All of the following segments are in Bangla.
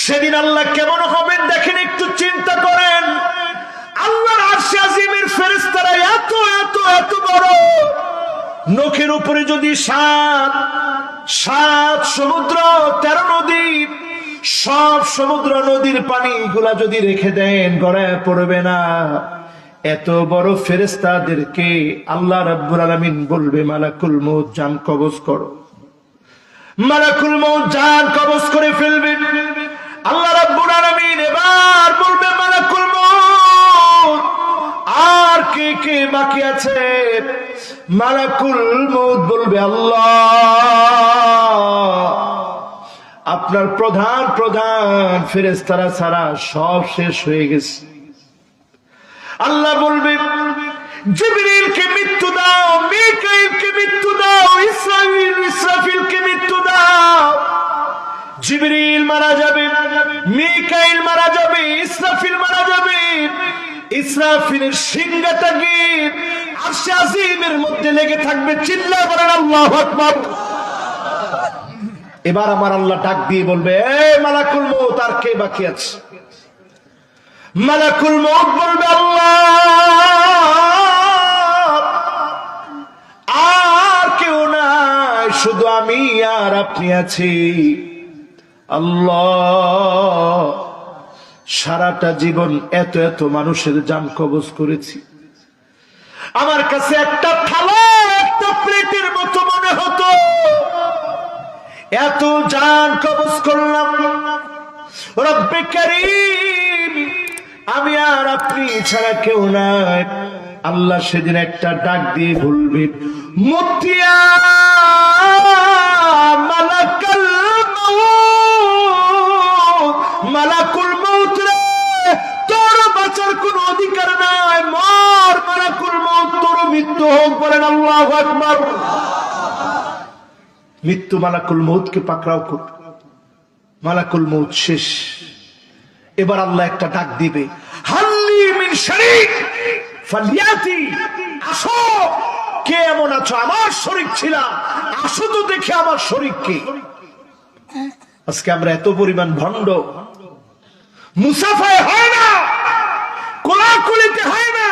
সেদিন আল্লাহ কেমন হবেন দেখেন, একটু চিন্তা করেন। আল্লাহর আরশে আজিমের ফেরেশতারা এত এত এত বড়, নখের উপরে যদি সাত সমুদ্র 13 নদী, সব সমুদ্র নদীর পানিগুলা যদি রেখে দেন গড়ায় পড়বে না। এত বড় ফেরেশতাদেরকে আল্লাহ রাব্বুল আলামিন বলবে মালাকুল মউত জান কবজ করো। মালাকুল মউত জান কবজ করে ফেলবে। আল্লাহ রাব্বুল আলামিন এবার বলবে মালাকুল মউত আর কে কে বাকি আছে? মালাকুল মউত বলবে আল্লাহ আপনার প্রধান ফেরেশতারা ছাড়া সব শেষ হয়ে গেছে। আল্লাহ বলবে জিবরিলকে মৃত্যু দাও, মিকাইলকে মৃত্যু দাও, ইসরাফিলকে মৃত্যু দাও। জিবরিল মারা যাবে, মিকাইল মারা যাবে, ইসরাফিল মারা যাবে। ইসরাফিলের সিংহটা গিয়ে আরশে আজিমের মধ্যে লেগে থাকবে। চিল্লায়ে বলেন আল্লাহু আকবার। এবার আমার আল্লাহ ডাক দিয়ে বলবে এ মালাকুল মউত আর কে বাকি আছে? মালাকুল মউত বলবে আল্লাহ আর কেউ নাই, শুধু আমি আর আপনি আছি। আল্লাহ সারাটা জীবন এত এত মানুষের জান কবজ করেছি, আমার কাছে একটা থালা একটা প্লেটের মতো মনে হতো। এত জান কবজ করলাম, রব্বে কারীম আমি আর আপনি ছাড়া কেউ নাই। আল্লাহ সেদিন একটা ডাক দিয়ে বলবে মুতিয়া মালাকুল মউত, মালাকুল মউত রে তোর বাঁচার কোনো অধিকার নাই, মর মালাকুল মউত, তোর মৃত্যু হোক। বলেন আল্লাহু আকবার। মৃত্যু মালাকুল মউতকে পাকড়াও করবে। মালাকুল মউত শেষ। এবার আল্লাহ একটা ডাক দিবে হাল্লি মিন শরীক ফালিয়াতি, আসো কে এমন আছো আমার শরীক ছিল, আসো তো দেখে আমার শরীক কে। আজকে আমরা এত পরিমাণ ভণ্ড, মুসাফায় হয় না, কোলাকুলিতে হয় না,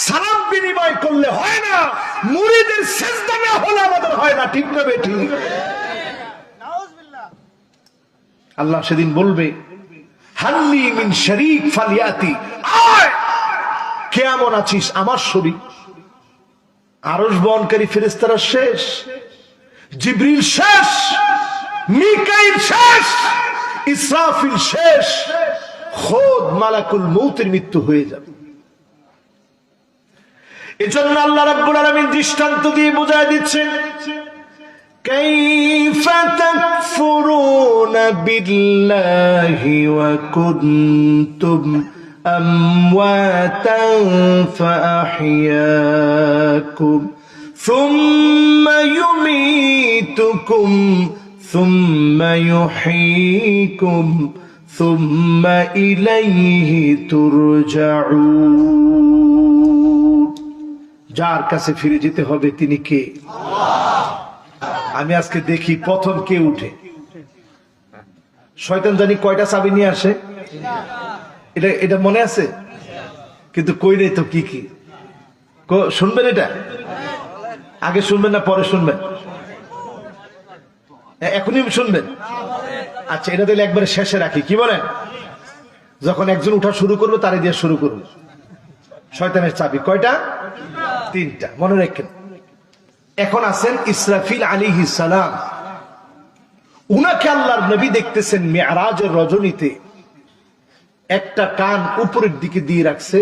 সালাম বিনিময় করলে হয় না, মুরিদের সেজদা না হলে আমাদের হয় না। ঠিক না বেটি? আল্লাহ সেদিন বলবে হাল্লি মিন শরীক ফালিয়াতি, আয় কে এমন আছিস আমার শরীক। আরশ বহনকারী ফেরেশতারা শেষ, জিবরিল শেষ, মিকাইল শেষ, ইসরাফিল শেষ, খোদ মালাকুল মউতের মৃত্যু হয়ে যাবে। এজন্য আল্লাহ রাব্বুল আলামিন দৃষ্টান্ত দিয়ে বোঝায় দিচ্ছেন কাইফা তাকফুরুনা বিল্লাহি ওয়া কুনতুম আমওয়াতান ফাআহইয়াকুম সুম্মা ইউমীতুকুম সুম্মা ইউহয়ীকুম সুম্মা ইলাইহি তুরজাউন। যার কাছে ফিরে যেতে হবে তিনি কে? আমি আজকে দেখি প্রথম কে উঠে। শয়তান জানি কয়টা চাবি নিয়ে আসে, এটা মনে আছে, কিন্তু কই নেই তো কি কি। শুনবেন এটা? আগে শুনবেন না পরে শুনবেন? এখনই শুনবেন? আচ্ছা, এটা তাহলে একবারে শেষে রাখি, কি বলেন? যখন একজন উঠা শুরু করবো তারে দিয়ে শুরু করবো। শয়তানের চাবি কয়টা? 3টা, মনে রাখেন। এখন আছেন ইসরাফিল আলাইহিস সালাম। উনাকে আল্লাহর নবী দেখতেছেন মিরাজের রজনীতে। একটা কান উপরের দিকে দিয়ে রাখছে,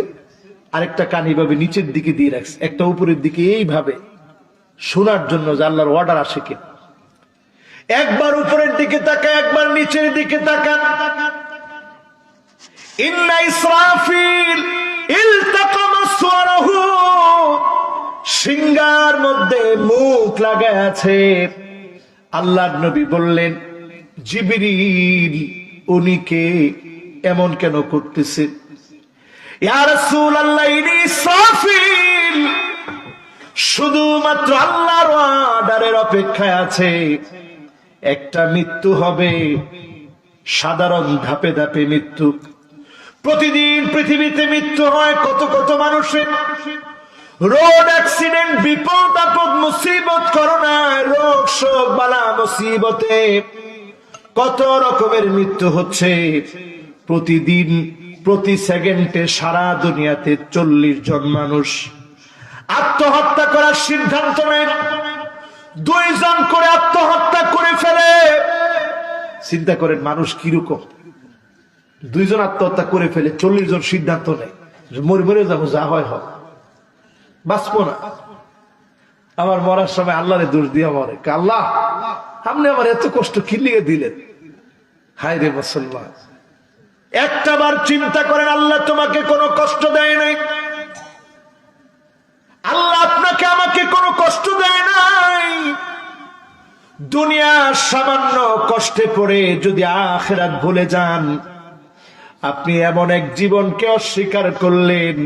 আরেকটা কান এইভাবে নিচের দিকে দিয়ে রাখছে, একটা উপরের দিকে, এইভাবে শোনার জন্য যে আল্লাহর অর্ডার আসে কি। একবার উপরের দিকে তাকায়, একবার নিচের দিকে তাকান। ইন্না ইসরাফিল ইলতাকামা সুরাহু, সিংহার মধ্যে মুখ লাগায় আছে। আল্লাহর নবী বললেন জিবরিল উনিকে এমন কেন করতেছে? ইয়া রাসূলুল্লাহ ইনি ইসরাফিল শুধুমাত্র আল্লাহর অর্ডারের অপেক্ষায় আছে। একটা মৃত্যু হবে, সাধারণ ধাপে ধাপে মৃত্যু। প্রতিদিন পৃথিবীতে মৃত্যু হয় কত কত মানুষের। রোড অ্যাক্সিডেন্ট, বিপদ আপদ, মুসিবত, করোনা, রোগ শোক, বালা মুসিবতে কত রকমের মৃত্যু হচ্ছে প্রতিদিন। প্রতি সেকেন্ডে সারা দুনিয়াতে 40 জন মানুষ আত্মহত্যা করার সিদ্ধান্ত নেন। 2 জন করে আত্মহত্যা করে ফেলে। চিন্তা করেন মানুষ কিরকম। 2 জন আত্মহত্যা করে ফেলে, 40 জন সিদ্ধান্ত নেয় মরে মরে যাবো, যা হয় হোক, বাঁচবো না। আমার মরার সময় আল্লাহরে দোষ দিয়ে মরে, আল্লাহ আপনি আমার এত কষ্ট কি লিগে দিলেন। হায় রে মুসলমান, একটা বার চিন্তা করেন আল্লাহ তোমাকে কোনো কষ্ট দেয় নাই, আল্লাহ আপনাকে আমাকে কোনো কষ্ট দেয় নাই। দুনিয়ার সামান্য কষ্টে পড়ে যদি আখিরাত ভুলে যান, আপনি এমন এক জীবনকে অস্বীকার করলেন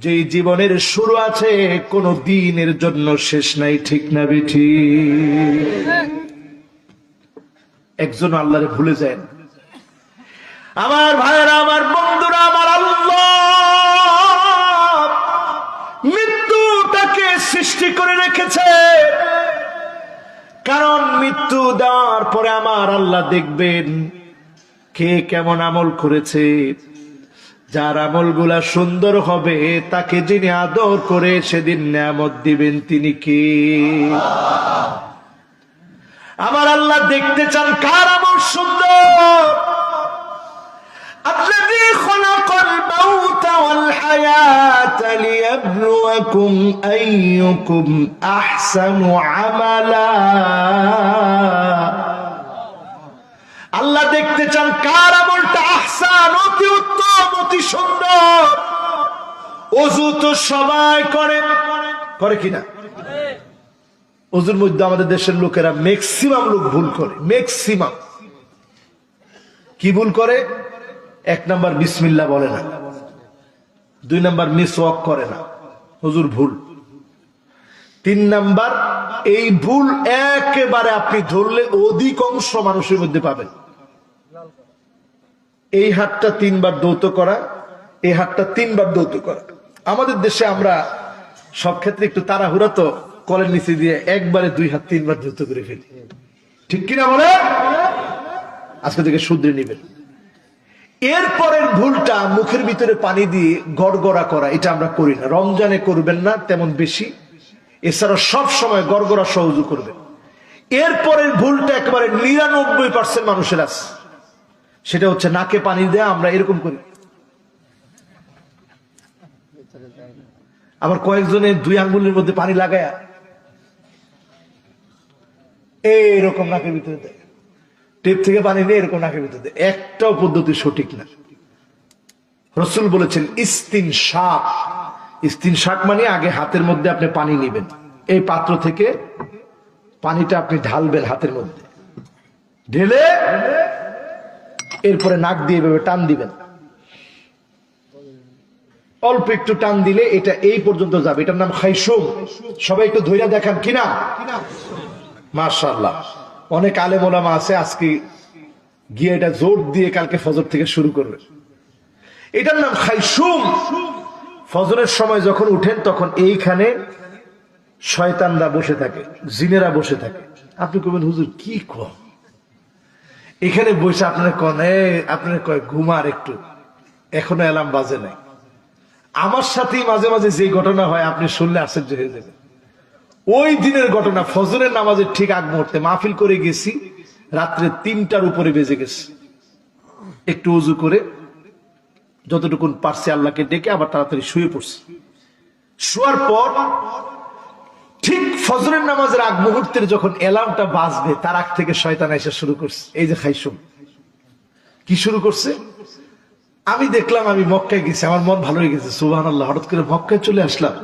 যে জীবনের শুরু আছে, কোনো দিনের জন্য শেষ নাই। ঠিক না বেঠি? একজন আল্লাহরে ভুলে যায়। আমার ভাইরা, আমার বন্ধুরা, আমার আল্লাহ মৃত্যুটাকে সৃষ্টি করে রেখেছে, কারণ মৃত্যু দেওয়ার পরে আমার আল্লাহ দেখবেন কে কেমন আমল করেছে। যার আমলগুলা সুন্দর হবে তাকে যিনি আদর করে সেদিন নিয়ামত দিবেন তিনি কে? আমার আল্লাহ দেখতে চান কার আমল সুন্দর। الذي خلق الموت والحياة ليبلوكم أيكم أحسن عملا। আল্লাহ দেখতে চান কার আমলটা আহসান, অতি উত্তম, অতি সুন্দর। ওযু তো সবাই করে কিনা? ওযুর মধ্যে আমাদের দেশের লোকেরা ম্যাক্সিমাম লোক ভুল করে। ম্যাক্সিমাম কি ভুল করে? 1 নাম্বার বিসমিল্লাহ বলে না, 2 নাম্বার মিসওয়াক করে না, হুজুর ভুল। 3 নাম্বার, এই ভুল একেবারে আপনি ধরলে অধিকাংশ মানুষের মধ্যে পাবেন। এই হাতটা 3 বার দৌত করা, এই হাতটা 3 বার দৌত করা। আমাদের দেশে আমরা সব ক্ষেত্রে একটু তাড়াহুড়া, তো কলের নিচে দিয়ে একবারে 2 হাত 3 বার দৌত করে ফেলি। ঠিক কিনা বলে? আজকে থেকে শুধরে নিবেন। এরপরের ভুলটা মুখের ভিতরে পানি দিয়ে গড়গড়া করা, এটা আমরা করি না। রমজানে করবেন না তেমন বেশি, এছাড়া সব সময় গড়গড়া সহজ করবেন। এরপরের ভুলটা একেবারে 99% মানুষের আছে, সেটা হচ্ছে নাকে পানি দেয়া। আমরা এরকম করি। আবার কয়েকজনে 2 আঙ্গুলের মধ্যে পানি লাগায়া এইরকম নাকের ভিতরে দেয়, টেপ থেকে পানি নিয়ে এরকম নাকের ভিতরে দেয়। একটাও পদ্ধতি সঠিক না। রাসূল বলেছেন ইস্তিনশাক। ইস্তিনশাক মানে আগে হাতের মধ্যে আপনি পানি নেবেন, এই পাত্র থেকে পানিটা আপনি ঢালবেন হাতের মধ্যে, ঢেলে এরপরে নাক দিয়ে এভাবে টান দিবেন। অল্প একটু টান দিলে এটা এই পর্যন্ত যাবে। এটার নাম খাইশুম। সবাই একটু ধৈর্য দেখান কিনা? মাশাআল্লাহ। অনেক আলেম ওলামা আছে, আজকে গিয়ে এটা জোর দিয়ে কালকে ফজর থেকে শুরু করবে। এটার নাম খাইশুম। ফজরের সময় যখন উঠেন তখন এইখানে শয়তানরা বসে থাকে, জিনেরা বসে থাকে। আপনি কবেন হুজুর কি কম, এখানে বসে আপনার আপনার কয় ঘুমার একটু, এখনো অ্যালার্ম বাজে নাই। আমার সাথেই মাঝে মাঝে যে ঘটনা হয় আপনি শুনলে আশ্চর্য হয়ে যাবেন। ওই দিনের ঘটনা, ফজরের নামাজের ঠিক আগ মুহূর্তে মাহফিল করে গেছি, রাত্রে 3টার উপরে বেজে গেছে। একটু উজু করে যতটুকুন পারছি আল্লাহকে ডেকে আবার তাড়াতাড়ি শুয়ে পড়ছি। শোয়ার পর ঠিক ফজরের নামাজের আগ মুহূর্তের যখন অ্যালার্মটা বাজবে তার আগ থেকে শয়তান এসে শুরু করছে এই যে খাইশুম। কি শুরু করছে? আমি দেখলাম আমি মক্কায় গেছি, আমার মন ভালো হয়ে গেছে, সুবহানাল্লাহ। হঠাৎ করে মক্কায় চলে আসলাম,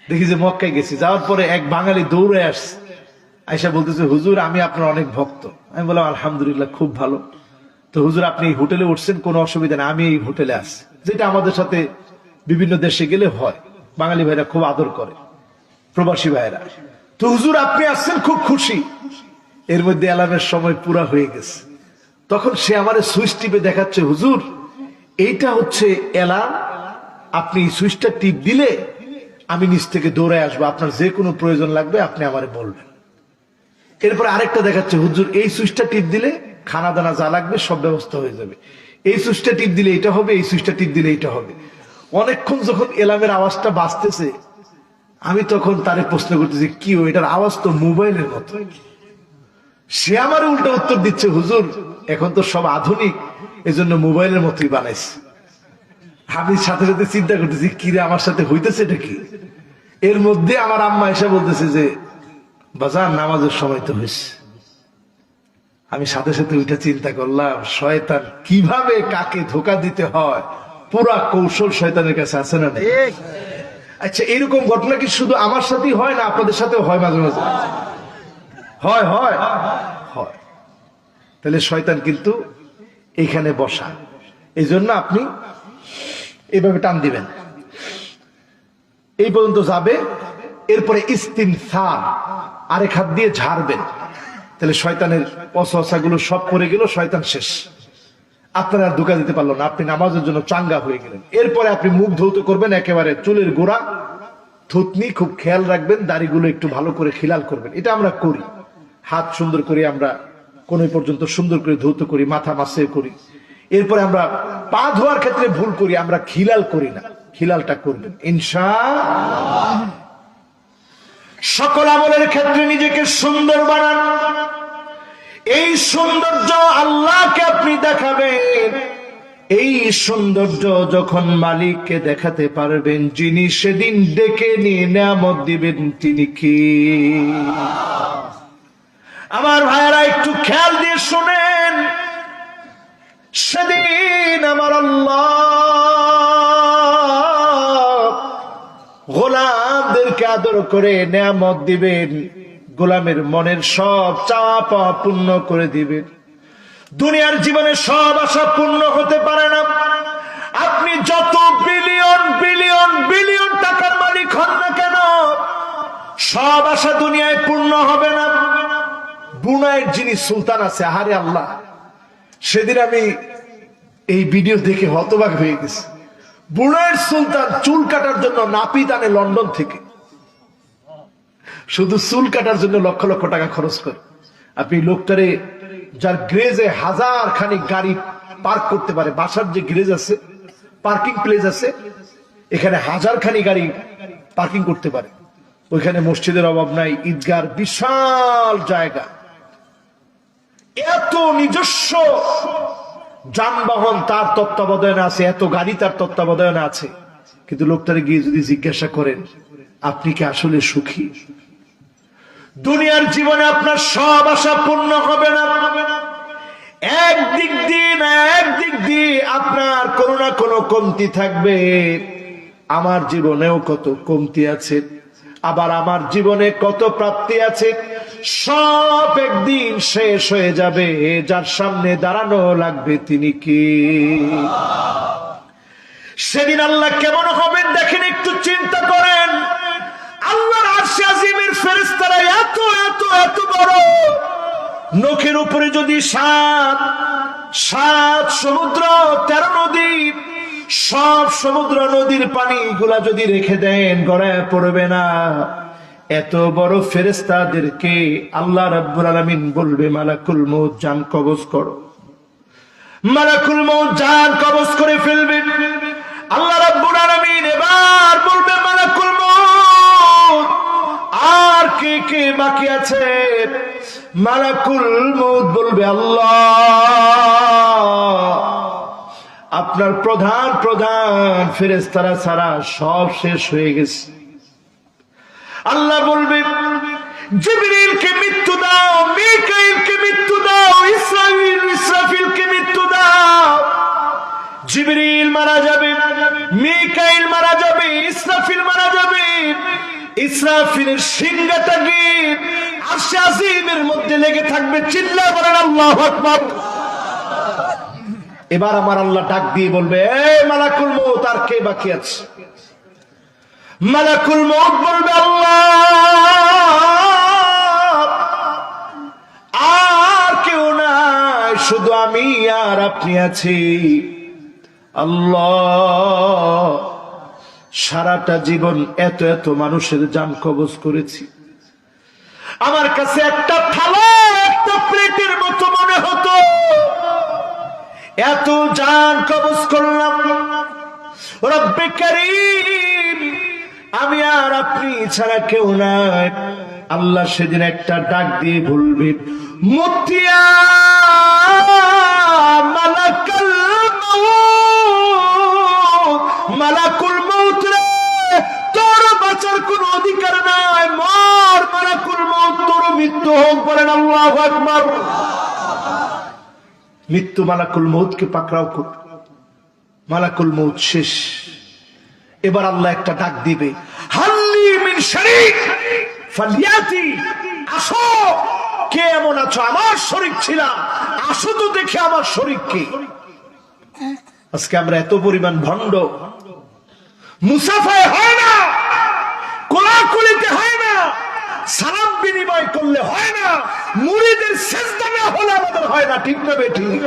দেখি যে মক্কায় গেছি। যাওয়ার পরে এক বাঙালি দৌড়ে আসছে, আয়সা বলতেছে হুজুর আমি আপনার অনেক ভক্ত। আমি বললাম আলহামদুলিল্লাহ, খুব ভালো। তো হুজুর আপনি এই হোটেলে উঠছেন, কোনো অসুবিধা নেই, আমি এই হোটেলে আসছি। যেটা আমাদের সাথে বিভিন্ন দেশে গেলে হয়, বাঙালি ভাইরা খুব আদর করে, প্রবাসী ভাইরা। তো হুজুর আপনি আসছেন, খুব খুশি। এর মধ্যে অ্যালার্মের সময় পুরা হয়ে গেছে। তখন সে আমারে সুইচ টিপে দেখাচ্ছে, হুজুর এইটা হচ্ছে অ্যালার্ম, আপনি সুইচটা টিপ দিলে আমি নিচ থেকে দৌড়ে আসবো, আপনার যে কোনো প্রয়োজন লাগবে আপনি আমারে বলবেন। এরপরে আরেকটা দেখাচ্ছে, হুজুর এই সুইচটা টিপ দিলে খানা দানা যা লাগবে সব ব্যবস্থা হয়ে যাবে, এই সুইচটা টিপ দিলে এটা হবে, এই সুইচটা টিপ দিলে এটা হবে। অনেকক্ষণ যখন এলামের আওয়াজটা বাজতেছে, আমি তখন তারে প্রশ্ন করতেছি, কি এটার আওয়াজ তো মোবাইলের মতো। সে আমার উল্টা উত্তর দিচ্ছে, হুজুর এখন তো সব আধুনিক, এজন্য মোবাইলের মতোই বানাইছে। আমি সাথে সাথে চিন্তা করতেছি, কিরে আমার সাথে হইতেছে এটা কি? এর মধ্যে আমার আম্মা এসে বলতেছে যে বাজার নামাজের সময় তো হয়েছে। আমি সাথে সাথে ওইটা চিন্তা করলাম, শয়তান কিভাবে কাকে ধোকা দিতে হয় পুরা কৌশল শয়তানের কাছে আছে না? আচ্ছা, এরকম ঘটনা কি শুধু আমার সাথেই হয় না আপনাদের সাথেও হয়? মাঝে মাঝে হয় হয় হয়। তাহলে শয়তান কিন্তু এখানে বসা, এই জন্য আপনি এইভাবে টান দিবেন, এই পর্যন্ত যাবে। এরপরে ইস্তিনসার, আরেক হাত দিয়ে ঝাড়বেন। তাহলে শয়তানের অসহসা গুলো সব করে গেল, শয়তান শেষ, আপনার আর ধোঁকা দিতে পারলো না, আপনি নামাজের জন্য চাঙ্গা হয়ে গেলেন। এরপরে আপনি মুখ ধৌত করবেন, একেবারে চুলের গোড়া, থুতনি খুব খেয়াল রাখবেন, দাড়িগুলো একটু ভালো করে খিলাল করবেন। এটা আমরা করি, হাত সুন্দর করে আমরা কোন পর্যন্ত সুন্দর করে ধৌত করি, মাথা মাসে করি। এরপরে আমরা পা ধোয়ার ক্ষেত্রে ভুল করি, আমরা খিলাল করি না, খিলালটা করবেন ইনশাআল্লাহ। সকল আমলের ক্ষেত্রে নিজেকে সুন্দর বানান, এই সৌন্দর্য আল্লাহকে আপনি দেখাবেন। এই সৌন্দর্য যখন মালিককে দেখাতে পারবেন, যিনি সেদিন ডেকে নিয়ে নিয়ামত দিবেন, তিনি কি? আমার ভাইয়েরা একটু খেয়াল দিয়ে শুনেন, সেদিন আমার আল্লাহ গোলামদেরকে আদর করে নিয়ামত দিবেন, গোলামের মনের সব চাওয়া পাওয়া পূর্ণ করে দিবেন। দুনিয়ার জীবনে সব আশা পূর্ণ হতে পারে না। আপনি যত বিলিয়ন বিলিয়ন বিলিয়ন টাকার মালিক হন না কেন, সব আশা দুনিয়ায় পূর্ণ হবে না। ব্রুনাইয়ের যিনি সুলতান আছে, আহারে আল্লাহ, সেদিন আমি এই ভিডিও দেখে হতবাক হয়ে গেছি। ব্রুনাইয়ের সুলতান চুল কাটার জন্য নাপিত আনে লন্ডন থেকে, শুধু চুল কাটার জন্য লক্ষ লক্ষ টাকা খরচ করে। আপনি লোকটারে, যার গ্রেজে হাজার খানিক গাড়ি পার্ক করতে পারে, বাসার যে গ্রেজ আছে, পার্কিং প্লেস আছে, এখানে হাজার খানি গাড়ি পার্কিং করতে পারে। ওইখানে মসজিদের অভাব নাই, ঈদগার বিশাল জায়গা, এত নিজস্ব যানবাহন তার তত্ত্বাবধানে আছে, এত গাড়ি তার তত্ত্বাবধানে আছে। কিন্তু লোকটারে গিয়ে যদি জিজ্ঞাসা করেন, আপনি কি আসলে সুখী? দুনিয়ার জীবনে আপনার সব আশা পূর্ণ হবে না। একদিক দিয়ে আপনার কোনো না কোনো কমতি থাকবে। আমার জীবনেও কত কমতি আছে, আবার আমার জীবনে কত প্রাপ্তি আছে, সব একদিন শেষ হয়ে যাবে। যার সামনে দাঁড়ানো লাগবে তিনি কি? সেদিন আল্লাহ কেমন হবেন দেখেন, একটু চিন্তা করেন। আল্লাহর আরশে আজিমের ফেরেশতারা এত এত এত বড়, নখের উপরে যদি সাত সমুদ্র 13 নদী, সব সমুদ্র নদীর পানি গুলা যদি রেখে দেন, গড়ায় পড়বে না। এত বড় ফেরেশতাদেরকে আল্লাহ রাব্বুল আলামিন বলবে, মালাকুল মউত জান কবজ করো। মালাকুল মউত জান কবজ করে ফেলবে। আল্লাহ রাব্বুল আলামিন এবার বলবে, মালাকুল মউত আর কে কে বাকি আছে? মালাকুল মউত বলবে, আল্লাহ আপনার প্রধান ফেরেশতারা ছাড়া সব শেষ হয়ে গেছে। আল্লাহ বলবে, জিবরিলকে মৃত্যু দাও, মিকাইলকে মৃত্যু দাও, ইসরাফিলকে মৃত্যু দাও। জিবরিল মারা যাবে, মিকাইল মারা যাবে, ইসরাফিল মারা যাবে। ইসরাফিলের সিংহটা গিয়ে আরশে আজিমের মধ্যে লেগে থাকবে। চিল্লায়ে বলেন আল্লাহু আকবার। এবার আমার আল্লাহ ডাক দিয়ে বলবে, এই মালাকুল মউত আর কে বাকি আছে? মালাকুল মউত বলবে, আল্লাহ আর কেউ নাই। শুধু আমি আর আপনি আছি। আল্লাহ, সারাটা জীবন এত এত মানুষের জান কবজ করেছি, আমার কাছে একটা থালা একটা প্লেটের মতো মনে হতো। এত জান কবজ করলাম, রব্বে কারীম, আমি আর আপনি ছাড়া কেউ নাই। আল্লাহ সেদিন একটা ডাক দিয়ে বলবে, মুতিয়া মালাকুল মউত, মালাকুল মউত রে, তোর বাঁচার কোনো অধিকার নাই, মর মালাকুল মউত, তোর মৃত্যু হোক। বলেন আল্লাহু আকবার। মৃত্যু মালাকুল মউতকে পাকড়াও কর, মালাকুল মউত শেষ। এবার আল্লাহ একটা ডাক দিবে, হাল্লি মিন শরীক ফালিয়াতি, আসো, কে এমন আছো আমার শরীক ছিলাম, আসো তো দেখে আমার শরীককে। আজকে আমরা এত পরিমাণ ভণ্ড, মুসাফায় হয় না, কোলাকুলিতে হয় না, সালাম বিনিময় করলে হয় না, মুরিদের সেজদা না হলে আমাদের হয় না। ঠিক না বেঠিক?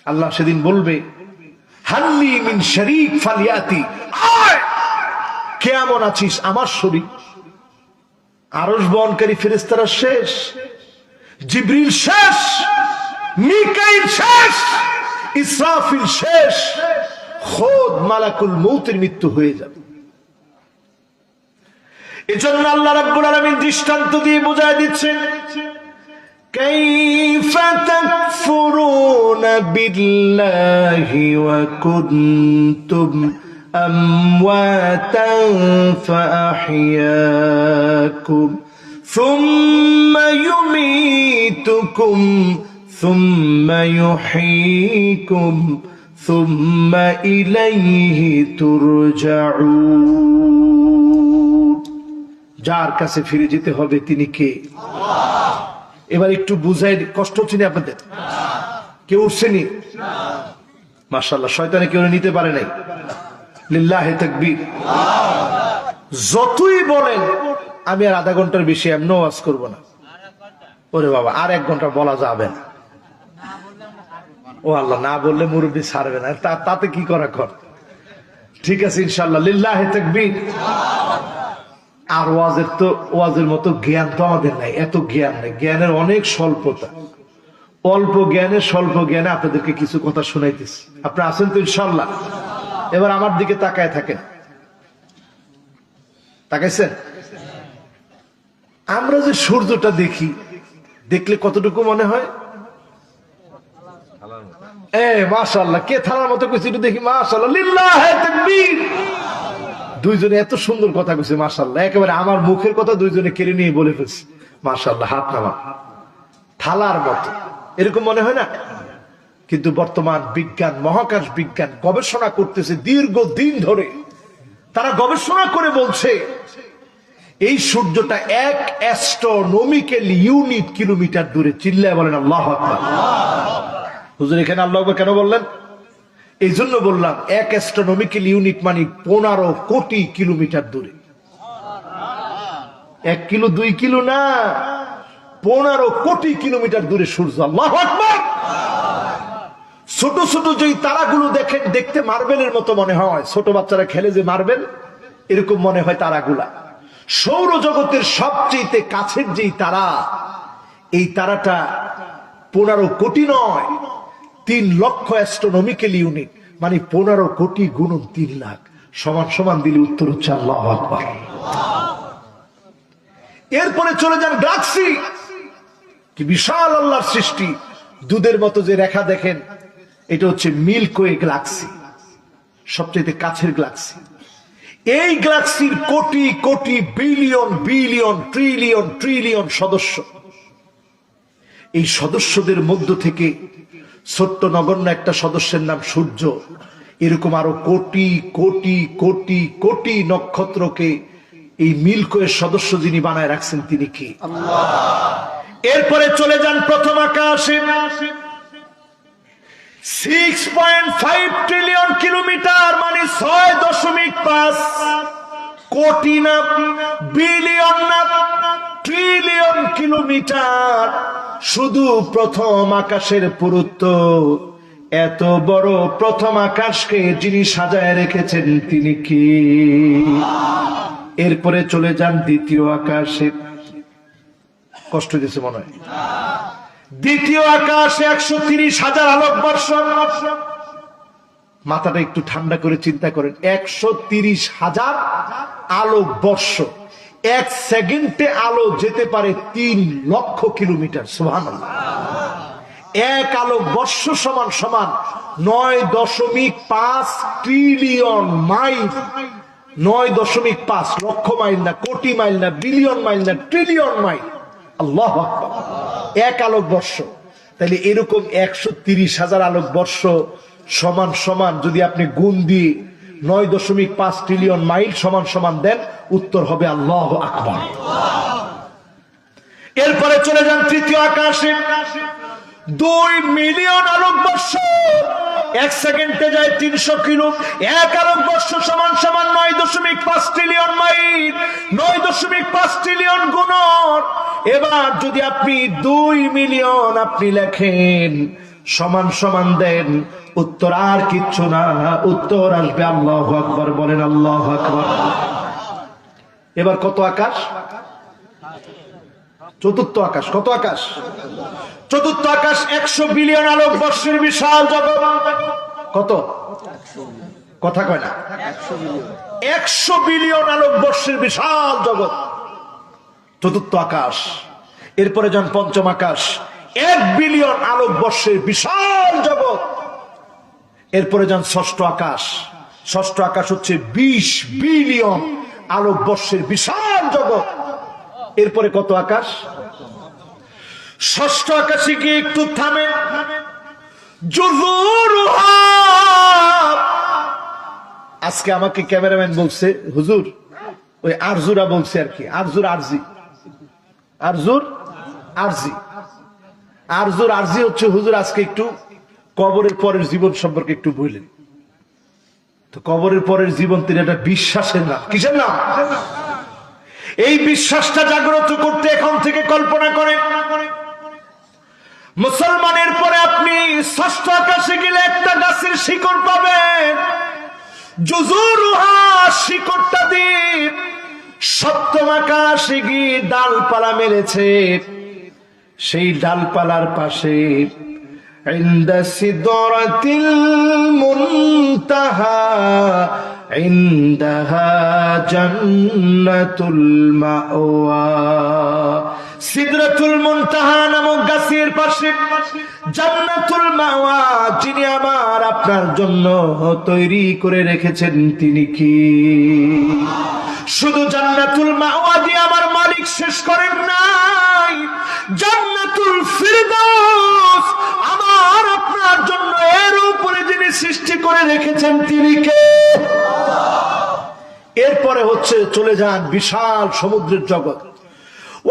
আল্লাহ সেদিন বলবে, হাল্লি মিন শরীক ফালিয়াতি, আয়, কেমন আছিস আমার শরীক। আরশ বহনকারী ফেরেশতারা শেষ, জিবরিল শেষ, মিকাইল শেষ, ইসরাফিল শেষ, খোদ মালাকুল মউতের মৃত্যু হয়ে যাবে। এজন্য আল্লাহ রাব্বুল আলামিন দৃষ্টান্ত দিয়ে বোঝায় দিচ্ছেন, কাইফা তাকফুরুনা বিল্লাহি ওয়া কুনতুম আমওয়াতান ফাআহইয়াকুম সুম্মা ইউমীতুকুম সুম্মা ইউহয়ীকুম সুম্মা ইলাইহি তুরজাউন। যার কাছে ফিরে যেতে হবে তিনি কে? আল্লাহ। এবার একটু বুঝাই, কষ্ট হচ্ছে না আপনাদের? কেউ উঠছেনি? মাশাআল্লাহ, শয়তানে কেউ নিতে পারে নাই। লিল্লাহি তাকবীর। যতই বলেন আমি আর আধা ঘন্টার বেশি এমন ওয়াজ করব না, ওরে বাবা আর 1 ঘন্টা বলা যাবে না। ও আল্লাহ, না বললে মুরব্বি ছাড়বে না, তাতে কি করা কর। ঠিক আছে ইনশাআল্লাহ, লিল্লাহি তাকবীর। আর ওয়াজের মতো জ্ঞান তো আমাদের নাই, এত জ্ঞান নাই, জ্ঞানের অনেক স্বল্পতা। অল্প জ্ঞানে স্বল্প জ্ঞানে আপনাদেরকে কিছু কথা শোনাইতেছি। আপনারা আছেন তো ইনশাআল্লাহ? এবার আমার দিকে তাকায় থাকেন, তাকাইছেন? আমরা যে সূর্যটা দেখি, দেখলে কতটুকু মনে হয়? মাশাআল্লাহ, কে থালার মতো কইছে একটু দেখি। মাশাআল্লাহ, লিল্লাহি তাকবীর। দুইজনে এত সুন্দর কথা কইছে মাশাআল্লাহ, একেবারে আমার মুখের কথা দুইজনে কেড়ে নিয়ে বলে ফেলছে মাশাআল্লাহ। হাত নামা, থালার মতো এরকম মনে হয় না? কিন্তু বর্তমান বিজ্ঞান, মহাকাশ বিজ্ঞান গবেষণা করতেছে দীর্ঘদিন ধরে। তারা গবেষণা করে বলছে এই সূর্যটা 1 অ্যাস্ট্রোনমিক্যাল ইউনিট কিলোমিটার দূরে। চিল্লায় বলেন আল্লাহু আকবার। হুজুর এখানে আল্লাহু আকবার কেন বললেন? এই জন্য বললাম 1 অ্যাস্ট্রোনমিক্যাল ইউনিট মানে 15 কোটি কিলোমিটার দূরে। 1 কিলো 2 কিলো না, 15 কোটি কিলোমিটার দূরে সূর্য। আল্লাহু আকবার। ছোট ছোট যেই তারাগুলো দেখেন, দেখতে মার্বেলের মতো মনে হয়, ছোট বাচ্চারা খেলে যে মার্বেল, এরকম মনে হয় তারাগুলা। সৌরজগতের সবচেয়ে কাছের যেই তারা, এই তারাটা 15 কোটি নয়, 3 লক্ষ অ্যাস্ট্রোনমিক্যাল ইউনিট, মানে 15 কোটি গুণন 3 লাখ, সমান সমান দিলে উত্তর হচ্ছে আল্লাহু আকবার। এরপরে চলে যান গ্যালাক্সি, কি বিশাল আল্লাহর সৃষ্টি। দুধের মতো যে রেখা দেখেন, এটা হচ্ছে মিল্কি ওয়ে গ্যালাক্সি, সবচেয়ে কাছের গ্যালাক্সি। এই গ্যালাক্সির crore crore billion billion trillion trillion সদস্য। এই সদস্যদের মধ্য থেকে ছোট্ট নগণ্য একটা সদস্যের নাম সূর্য। এরকম আরো কোটি কোটি কোটি কোটি নক্ষত্রকে এই মিল্কি ওয়ের সদস্য যিনি বানায় রাখছেন তিনি কি? আল্লাহ। এরপরে চলে যান প্রথম আকাশে, 6.5 ট্রিলিয়ন কিলোমিটার, মানে 6.5 কোটি না, বিলিয়ন না, ট্রিলিয়ন কিলোমিটার শুধু প্রথম আকাশের পুরুত্ব। এত বড় প্রথম আকাশকে যিনি সাজায় রেখেছেন তিনি কি? এরপরে চলে যান দ্বিতীয় আকাশে। কষ্ট দিয়েছে মনে হয়। দ্বিতীয় আকাশে 130,000 আলোকবর্ষ। মাথাটা একটু ঠান্ডা করে চিন্তা করেন, 130,000 আলোকবর্ষ। এক সেকেন্ডে আলো যেতে পারে 3 লক্ষ কিলোমিটার। সুবহানাল্লাহ। এক আলোকবর্ষ সমান সমান 9.5 ট্রিলিয়ন মাইল। 9.5 লক্ষ মাইল না, কোটি মাইল না, বিলিয়ন মাইল না, ট্রিলিয়ন মাইল। আল্লাহু আকবার। এক আলোকবর্ষ। তাহলে এরকম 130,000 আলোকবর্ষ সমান সমান যদি আপনি গুণ দিয়ে 9.5 ট্রিলিয়ন মাইল সমান সমান দেন, উত্তর হবে আল্লাহু আকবার। এরপরে চলে যান তৃতীয় আকাশে। 2 মিলিয়ন আলোকবর্ষ। এক সেকেন্ডে যায় 300 কিলো। এক আলোকবর্ষ সমান সমান 9.5 ট্রিলিয়ন মাইল। 9.5 ট্রিলিয়ন গুণন। এবার যদি আপনি 2 মিলিয়ন আপনি লেখেন, সমান সমান দেন, উত্তর আর কিচ্ছু না, উত্তর আসবে আল্লাহু আকবার। বলেন আল্লাহু আকবার। এবার কত আকাশ? চতুর্থ আকাশ। কত আকাশ? চতুর্থ আকাশ 100 বিলিয়ন আলোকবর্ষের বিশাল জগৎ। কত? কথা কয় না। 100 বিলিয়ন আলোকবর্ষের বিশাল জগৎ, চতুর্থ আকাশ। এরপরে যান পঞ্চম আকাশ, 1 বিলিয়ন আলোকবর্ষের বিশাল জগৎ। এরপরে যান ষষ্ঠ আকাশ। ষষ্ঠ আকাশ হচ্ছে 20 বিলিয়ন আলোকবর্ষের বিশাল জগৎ। এরপরে কত আকাশ? ষষ্ঠ আকাশে গিয়ে একটু থামেন। আজকে আমাকে ক্যামেরাম্যান বলছে, হুজুর ওই আরজুরা বলছে আর কি, আরজুর আরজি, আরজুর আরজি, আরজুর আরজি হচ্ছে হুজুর আজকে একটু কবরের পরের জীবন সম্পর্কে একটু বললেন। তো কবরের পরের জীবন তিনি একটা বিশ্বাসের নাম। কিসের নাম? এই বিশ্বাসটা জাগ্রত করতে এখন থেকে কল্পনা করে, মুসলমানের পরে আপনি ষষ্ঠ আকাশে গেলে একটা গাছের শিকড় পাবেন। জুজুরুহা, শিকড়টা দিয়ে সপ্তম আকাশে গিয়ে ডালপালা মেলেছে। সেই ডালপালার পাশে ইনদা সিদরাতিল মুনতাহা ইনদাহা জান্নাতুল মাওয়া। সিদরাতুল মুনতাহা নামক গাছের পাশে জান্নাতুল মাওয়া, যিনি আমার আপনার জন্য তৈরি করে রেখেছেন তিনি কি? শুধু জান্নাতুল মাওয়া দিয়ে আমার মালিক শেষ করেন নাই, জান্নাতুল ফিরদাউস আমার আপনার জন্য এর উপরে যিনি সৃষ্টি করে রেখেছেন তিনি কে? এরপরে হচ্ছে চলে যান বিশাল সমুদ্রের জগৎ।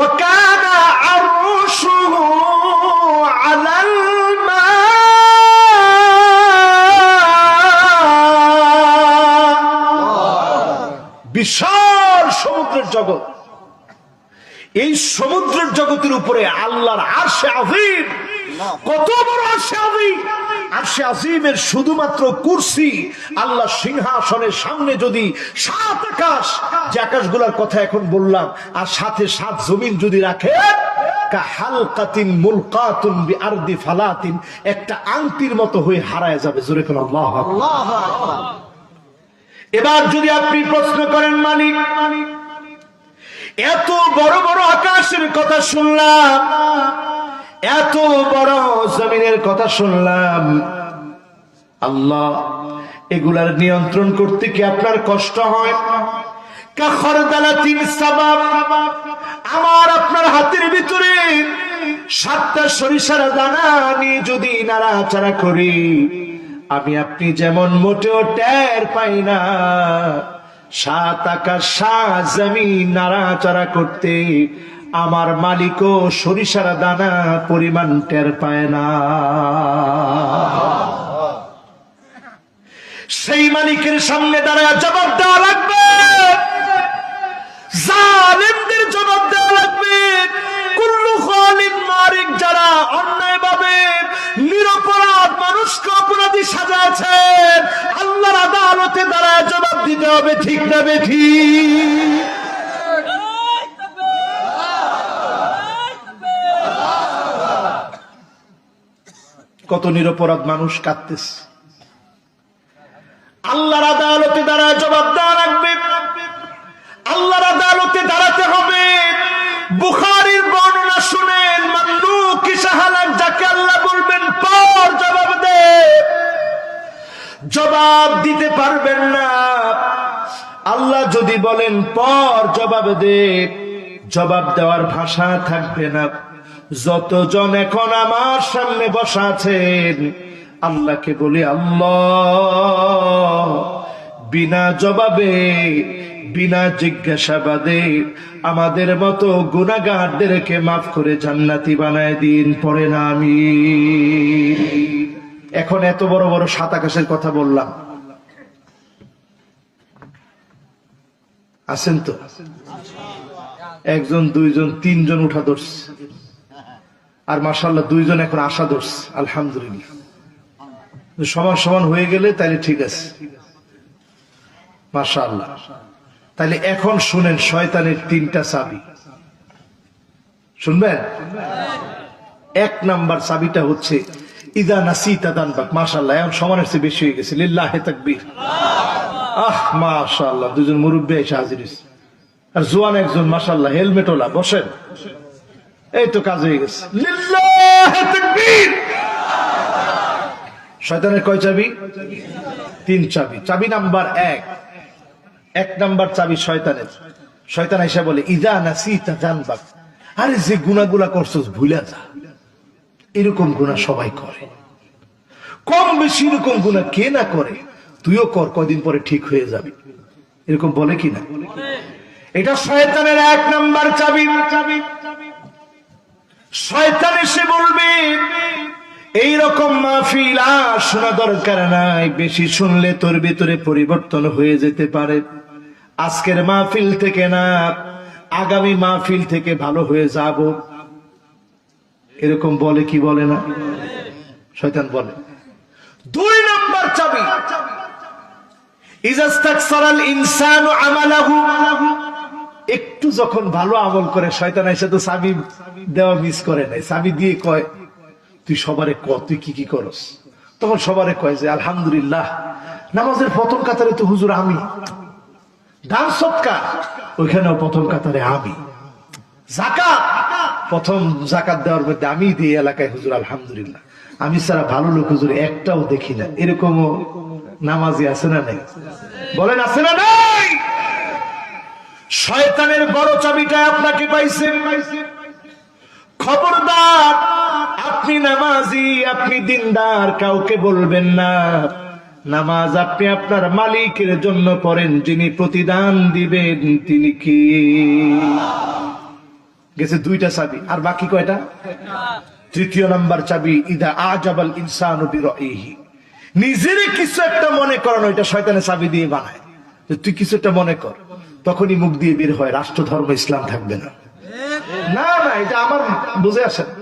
وَكَانَ عَرْشُهُ عَلَى الْمَاءِ। বিশাল সমুদ্রের জগৎ। এই সমুদ্রের জগতের উপরে আল্লাহর আরশে আযীম। কত বড় আরশে আযীম! আরশে আযীমের শুধুমাত্র কুরসি, আল্লাহ সিংহাসনের সামনে যদি 7 আকাশ, যে আকাশগুলোর কথা এখন বললাম, আর সাথে 7 জমিন যদি রাখে, কাহালকাতিন মুলকাতুন বিআরদি ফালাতিন, একটা আংটির মতো হয়ে হারায় যাবে। জোরে কোন আল্লাহু আকবার। এবার যদি আপনি প্রশ্ন করেন, মালিক এত বড় বড় আকাশের কথা শুনলাম, এত বড় জমিনের কথা শুনলাম, আল্লাহ এগুলার নিয়ন্ত্রণ করতে কি আপনার কষ্ট হয়? কাখরদালাতিন সাবাব, আমার আপনার হাতের ভিতরে 7টা সরিষার দানা নিয়ে যদি নাড়াচাড়া করি, আমি আপনি যেমন মোটেও টের পাই না, 7 আকাশ 7 জমিন নাড়াচাড়া করতে আমার মালিকও সরিষার দানা পরিমাণ টের পায় না। সেই মালিকের সামনে দাঁড়ায় জবাব দেওয়া লাগবে। জালিমদের জবাব দেওয়া লাগবে। কুল্লু খালিদ মারিক, যারা অন্যায়ভাবে নিরপরাধ মানুষকে অপরাধী সাজাচ্ছেন, আল্লাহর আদালতে দাঁড়ায় জবাব দিতে হবে। ঠিক না বেঠিক? কত নিরপরাধ মানুষ কাঁদতেছে, আল্লাহর আদালতে দাঁড়ায় জবাব দেওয়া লাগবে। আল্লাহর আদালতে দাঁড়াতে হবে। বুখারীর বর্ণনা শুনেন, মামলুক শাহালাক, যাকে আল্লাহ বলবেন পর জবাব দে, জবাব দিতে পারবেন না। আল্লাহ যদি বলেন পর জবাব দে, জবাব দেওয়ার ভাষা থাকবে না। যতজন এখন আমার সামনে বসা আছেন, আল্লাহকে বলি, আল্লাহ বিনা জবাবে, বিনা জিজ্ঞাসাবাদে আমাদের মতো গুনাহগারদেরকে মাফ করে জান্নাতি বানায় দিন। পড়ে না আমি। এখন এত বড় বড় সাত আকাশের কথা বললাম, আছেন তো? একজন, দুইজন, তিনজন উঠা ধরছে, আর মাশাআল্লাহ দুইজন এখন আশা ধরছে। আলহামদুলিল্লাহ। সমান সমান হয়ে গেলে তাইলে ঠিক আছে, মাশাআল্লাহ। তাইলে এখন শুনেন শয়তানের তিনটা চাবি। শুনবেন? এক নাম্বার চাবিটা হচ্ছে ইদা নাসিতা তানবাক। মাশাআল্লাহ, এখন সমানের চেয়ে বেশি হয়ে গেছে। লিল্লাহি তাকবীর। মাশাআল্লাহ, দুজন মুরব্বী এসে হাজির হয়েছে, আর জোয়ান একজন মাশাআল্লাহ হেলমেট ওলা। বসেন, এই তো কাজ হয়ে গেছে। লিল্লাহি তাকবীর। শয়তানের কয় চাবি? তিন চাবি। চাবি নাম্বার এক নাম্বার চাবি শয়তানের। শয়তান এসে বলে ইদা নাসিতা তানবাক, আরে যে গুনাহগুলা করছস ভুলে যা। এরকম গুনাহ সবাই করে, কম বেশি এরকম গুনাহ কে না করে, তুইও কর, কয়দিন পরে ঠিক হয়ে যাবে। এরকম বলে কিনা? এটা শয়তানের এক নাম্বার চাবি। শয়তান এসে বলবে এইরকম মাহফিল আর শোনা দরকার নাই, বেশি শুনলে তোর ভিতরে পরিবর্তন হয়ে যেতে পারে। আজকের মাহফিল থেকে না, আগামী মাহফিল থেকে ভালো হয়ে যাব। এরকম বলে কি বলে না? শয়তান বলে। দুই নাম্বার চাবি, ইজাস্তাকসারাল ইনসানু আমালাহু, একটু যখন ভালো আমল করে, শয়তান এসে তো চাবি দেওয়া মিস করে নাই, চাবি দিয়ে কয় তুই সবারে ক তুই কি কি করস। তখন সবারে কয় যে আলহামদুলিল্লাহ, নামাজের প্রথম কাতারে তো হুজুর আমি, দান সদকা ওইখানেও প্রথম কাতারে আমি, যাকাত প্রথম যাকাত দেওয়ার মধ্যে আমি দিই এলাকায় হুজুর আলহামদুলিল্লাহ, আমি ছাড়া ভালো লোক হুজুর একটাও দেখি না। এরকমও নামাজি আছে না নাই? বলেন আছে না নাই? শয়তানের বড় চাবিটা আপনাকে পাইছে। খবরদার, আপনি নামাজি, আপনি দিনদার, কাউকে বলবেন না। নামাজ আপনি আপনার মালিকের জন্য পড়েন, যিনি প্রতিদান দিবেন তিনি কি। গেছে দুইটা চাবি, আর বাকি কয়টা? তৃতীয় নাম্বার চাবি, ইদা আজাবাল ইনসানু বিরাইহি, নিজের কিছু একটা মনে করানো। এটা শয়তানের চাবি দিয়ে বানায়, তুই কিছু একটা মনে কর, তখনই মুখ দিয়ে বের হয় রাষ্ট্র ধর্ম ইসলাম থাকবে না। না না, এটা আমার বুঝে আসে না,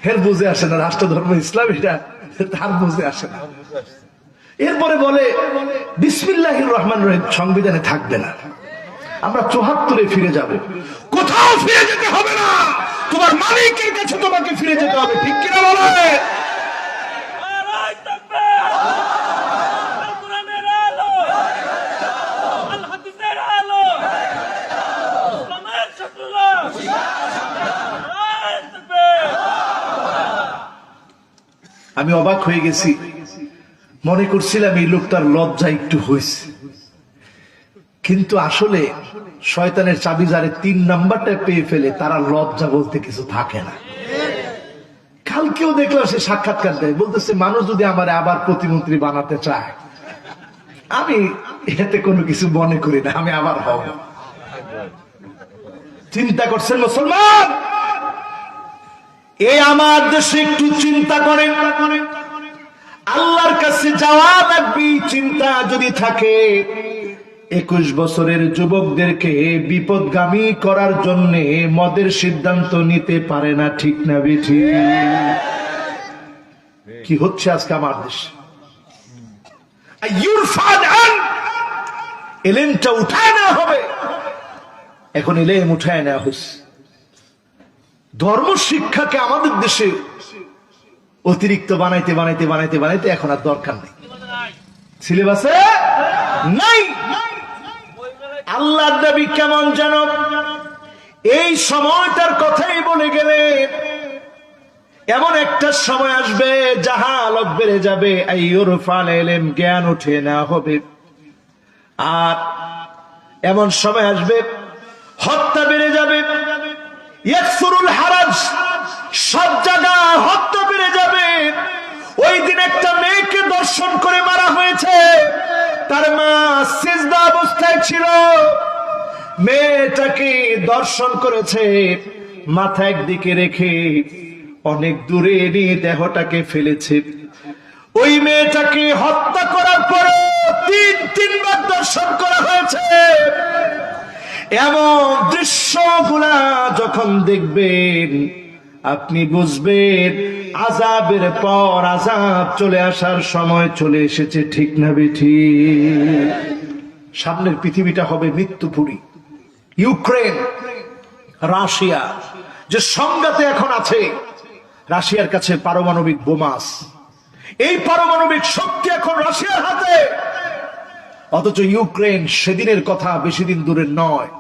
ফের বুঝে আসে না রাষ্ট্র ধর্ম ইসলাম, এটা তার বুঝে আসে না। এরপরে বলে বিসমিল্লাহির রহমানির রহিম সংবিধানে থাকবে না, আমরা ৭৪-এ ফিরে যাব। কোথাও ফিরে যেতে হবে না, তোমার মালিকের কাছে তোমাকে ফিরে যেতে হবে। ঠিক কিনা বলে? আমি অবাক হয়ে গেছি, মনে করছিলাম এই লোকটার লজ্জা একটু হয়েছে, কিন্তু আসলে শয়তানের চাবি যারে ৩ নাম্বারটা পেয়ে ফেলে, তারা লজ্জা বলতে কিছু থাকে না। কালকেও দেখলাম সে সাক্ষাৎকার দেয়, বলতেছে মানুষ যদি আমার আবার প্রতিমন্ত্রী বানাতে চায়, আমি এতে কোনো কিছু মনে করি না, আমি আবার হব। চিন্তা করছেন মুসলমান? এই আমার দেশে একটু চিন্তা করেন, আল্লাহর কাছে যাওয়া লাগবে। চিন্তা যদি থাকে, 21 বছরের যুবকদেরকে বিপদগামী করার জন্য মদের সিদ্ধান্ত নিতে পারে না, ঠিক না বেঠি? কি হচ্ছে আজকে আমার দেশে? এলেমটা উঠায় নেওয়া হবে, এখন এলেম উঠায় নেওয়া হয়েছে। ধর্ম শিক্ষাকে আমাদের দেশে অতিরিক্ত বানাইতে বানাইতে বানাইতে বানাইতে এখন আর দরকার নেই, সিলেবাসে নাই। আল্লাহর নবী কেমন যেন এই সময়টার কথাই বলে গেলে, এমন একটা সময় আসবে জাহালত বেড়ে যাবে, আইয়ুরফাল ইলম, জ্ঞান উঠে নেওয়া হবে। আর এমন সময় আসবে হত্যা বেড়ে যাবে, ইয়াকসুরুল হারাজ, সব জায়গা হত্যা বেড়ে যাবে। ওই দিন একটা মেয়েকে দর্শন করে মারা হয়েছে, তার মা সিজদা অবস্থায় ছিল, মেয়েটাকে দর্শন করেছে, মাথা একদিকে রেখে অনেক দূরে নিয়ে দেহটাকে ফেলেছে। ওই মেয়েটাকে হত্যা করার পরে তিনবার দর্শন করা হয়েছে। এমন দৃশ্যগুলা যখন দেখবেন আপনি বুঝবেন আযাবের পর আযাব চলে আসার সময় চলে এসেছে, ঠিক না বেঠিক? সামনের পৃথিবীটা হবে মৃত্যুপুরী। ইউক্রেন রাশিয়া যে সংঘাতে এখন আছে, রাশিয়ার কাছে পারমাণবিক বোমা আছে, এই পারমাণবিক শক্তি এখন রাশিয়ার হাতে। অথচ ইউক্রেন সেদিনের কথা বেশি দিন দূরের নয়,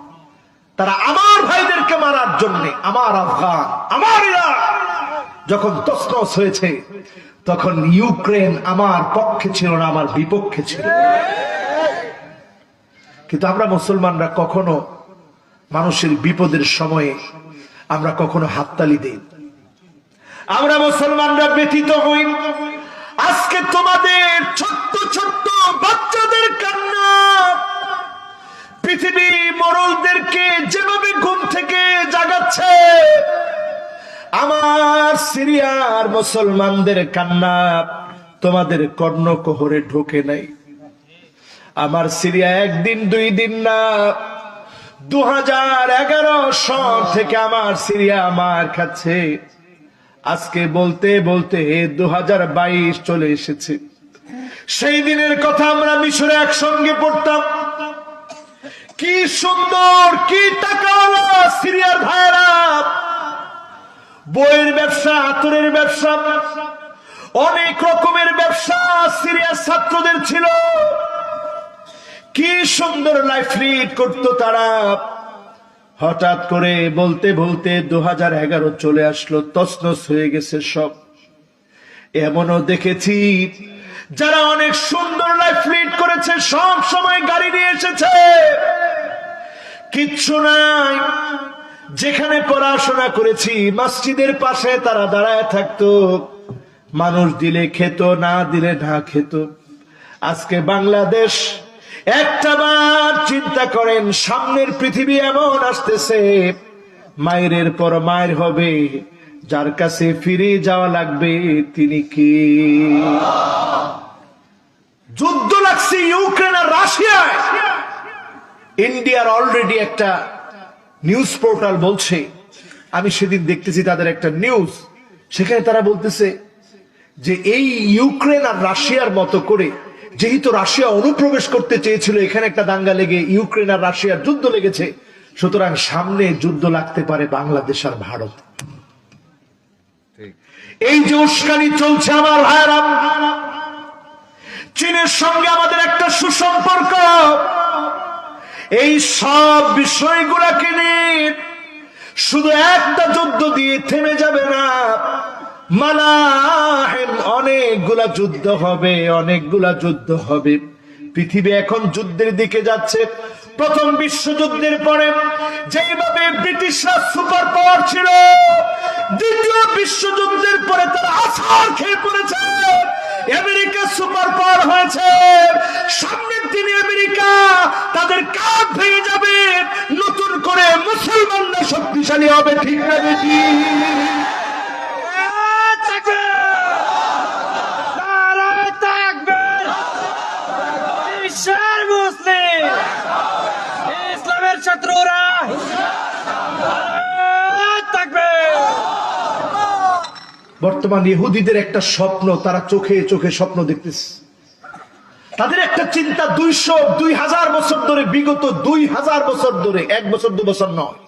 তারা আমার ভাইদেরকে মারার জন্য, আমার আফগান, আমার ইরাক যখন তছনছ হয়েছে, তখন ইউক্রেন আমার পক্ষে ছিল না, আমার বিপক্ষে ছিল। কিন্তু আমরা মুসলমানরা কখনো মানুষের বিপদের সময়ে আমরা কখনো হাততালি দেই, আমরা মুসলমানরা ব্যথিত হই। আজকে তোমাদের ছোট্ট ছোট্ট বাচ্চাদের কান্না পৃথিবী মরলদেরকে যেভাবে ঘুম থেকে জাগাচ্ছে, আমার সিরিয়ার মুসলমানদের কান্না তোমাদের কর্ণকোহরে ঢোকে নাই। আমার সিরিয়া একদিন দুই দিন না, 2011 সন থেকে আমার সিরিয়া মার খাচ্ছে। আজকে বলতে বলতে 2022 চলে এসেছে। সেই দিনের কথা আমরা মিশরে একসঙ্গে পড়তাম। কি সুন্দর, কি টাকাওয়ালা সিরিয়ার ভাইরা, বইয়ের ব্যবসা, আতরের ব্যবসা, অনেক রকমের ব্যবসা সিরিয়ার ছাত্রদের ছিল। কি সুন্দর লাইফ লিড করতো তারা। হঠাৎ করে বলতে বলতে 2011 চলে আসলো, তছনছ হয়ে গেছে সব। এমনও দেখেছি যারা অনেক সুন্দর লাইফ লিড করেছে, সব সময় গাড়ি নিয়ে এসেছে, কিচ্ছু নাই। যেখানে পড়াশোনা করেছি মসজিদের পাশে তারা দাঁড়ায় থাকতো, মানুষ দিলে খেত, না দিলে না খেত। আজকে বাংলাদেশ, একটা বার চিন্তা করেন, সামনের পৃথিবী এমন আসতেছে, মায়ের পর মায়ের হবে, যার কাছে ফিরে যাওয়া লাগবে তিনি কি? যুদ্ধ লাগছে ইউক্রেন আর রাশিয়ায়। ইন্ডিয়ার অলরেডি একটা নিউজ পোর্টাল বলছে, আমি সেদিন দেখতেছি তাদের একটা নিউজ, সেখানে তারা বলতেছে যে এই ইউক্রেন আর রাশিয়ার মতো করে, যেহেতু রাশিয়া অনুপ্রবেশ করতে চেয়েছিল, এখানে একটা দাঙ্গা লেগে ইউক্রেন আর রাশিয়ার যুদ্ধ লেগেছে, সুতরাং সামনে যুদ্ধ লাগতে পারে বাংলাদেশ আর ভারত। এই যে উস্কানি চলছে আমার ভাইরা, চীনের সঙ্গে আমাদের একটা সুসম্পর্ক, এই সব বিষয়গুলোকে নিয়ে শুধু একটা যুদ্ধ দিয়ে থেমে যাবে না, মালাহিম অনেকগুলা যুদ্ধ হবে, অনেকগুলা যুদ্ধ হবে। পৃথিবী এখন যুদ্ধের দিকে যাচ্ছে। প্রথম বিশ্বযুদ্ধের পরে যেভাবে ব্রিটিশরা সুপার পাওয়ার ছিল, দ্বিতীয় বিশ্বযুদ্ধের পরে তারা আছাড় খেয়ে পড়েছে। আমেরিকা সুপার পাওয়ার হয়েছে, সামনের দিনে আমেরিকা তাদের কাঁধ ভেঙে যাবে, নতুন করে মুসলমানরা শক্তিশালী হবে, ঠিক না বেটি? মুসলিম বর্তমান ইহুদিদের একটা স্বপ্ন, তারা চোখে চোখে স্বপ্ন দেখতেছে। তাদের একটা চিন্তা 2000 বছর ধরে, বিগত 2000 বছর ধরে, 1 বছর 2 বছর নয়,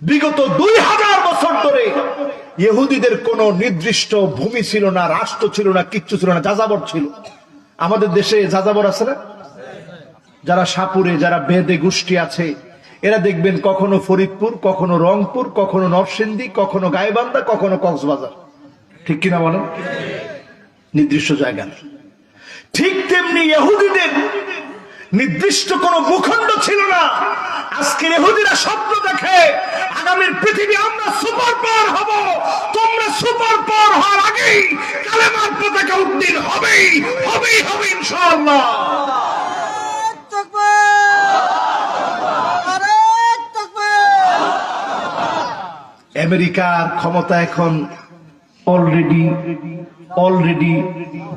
বিগত 2000 বছর ধরে ইহুদিদের কোন নির্দিষ্ট ভূমি ছিল না, রাষ্ট্র ছিল না, কিচ্ছু ছিল না, যাযাবর ছিল। আমাদের দেশে যাযাবর আছে না, যারা সাপুরে, যারা বেদে গোষ্ঠী আছে, এরা দেখবেন কখনো ফরিদপুর, কখনো রংপুর, কখনো নরসিংদী, কখনো গাইবান্ধা, কখনো কক্সবাজার, ঠিক কিনা বলেন? নির্দিষ্ট জায়গা। ঠিক তেমনি ইহুদিদের নির্দিষ্ট কোন ভূখণ্ড ছিল না। আজকের ইহুদিরা স্বপ্ন দেখে আগামীর পৃথিবী আমরা সুপার পাওয়ার হব, তোমরা সুপার পাওয়ার হওয়ার আগেই কালেমার পতাকা উত্তীর্ণ হবেই হবেই হবে ইনশাআল্লাহ। আমেরিকার ক্ষমতা এখন অলরেডি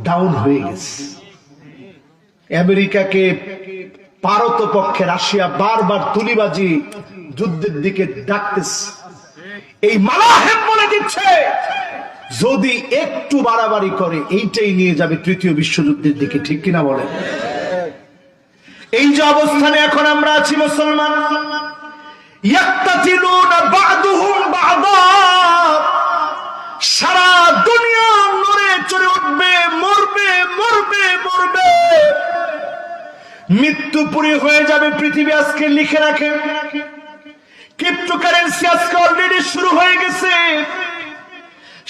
ডাউন হয়ে গেছে। আমেরিকাকে পারতপক্ষে রাশিয়া বারবার তুলিবাজি যুদ্ধের দিকে ডাকতেছে। এই মালাহেম বলে দিচ্ছে যদি একটু বাড়াবাড়ি করে এইটাই নিয়ে যাবে তৃতীয় বিশ্বযুদ্ধের দিকে, ঠিক কিনা বলেন? এই যে অবস্থানে এখন আমরা আছি মুসলমান, ইয়াকতাতিলুনা বা'দুহুম বা'দা, সারা দুনিয়া নড়ে চড়ে উঠবে, মরবে মরবে মরবে, মৃত্যুপুরী হয়ে যাবে পৃথিবী। আজকে লিখে রাখেন, ক্রিপ্টোকারেন্সি আজকে অলরেডি শুরু হয়ে গেছে।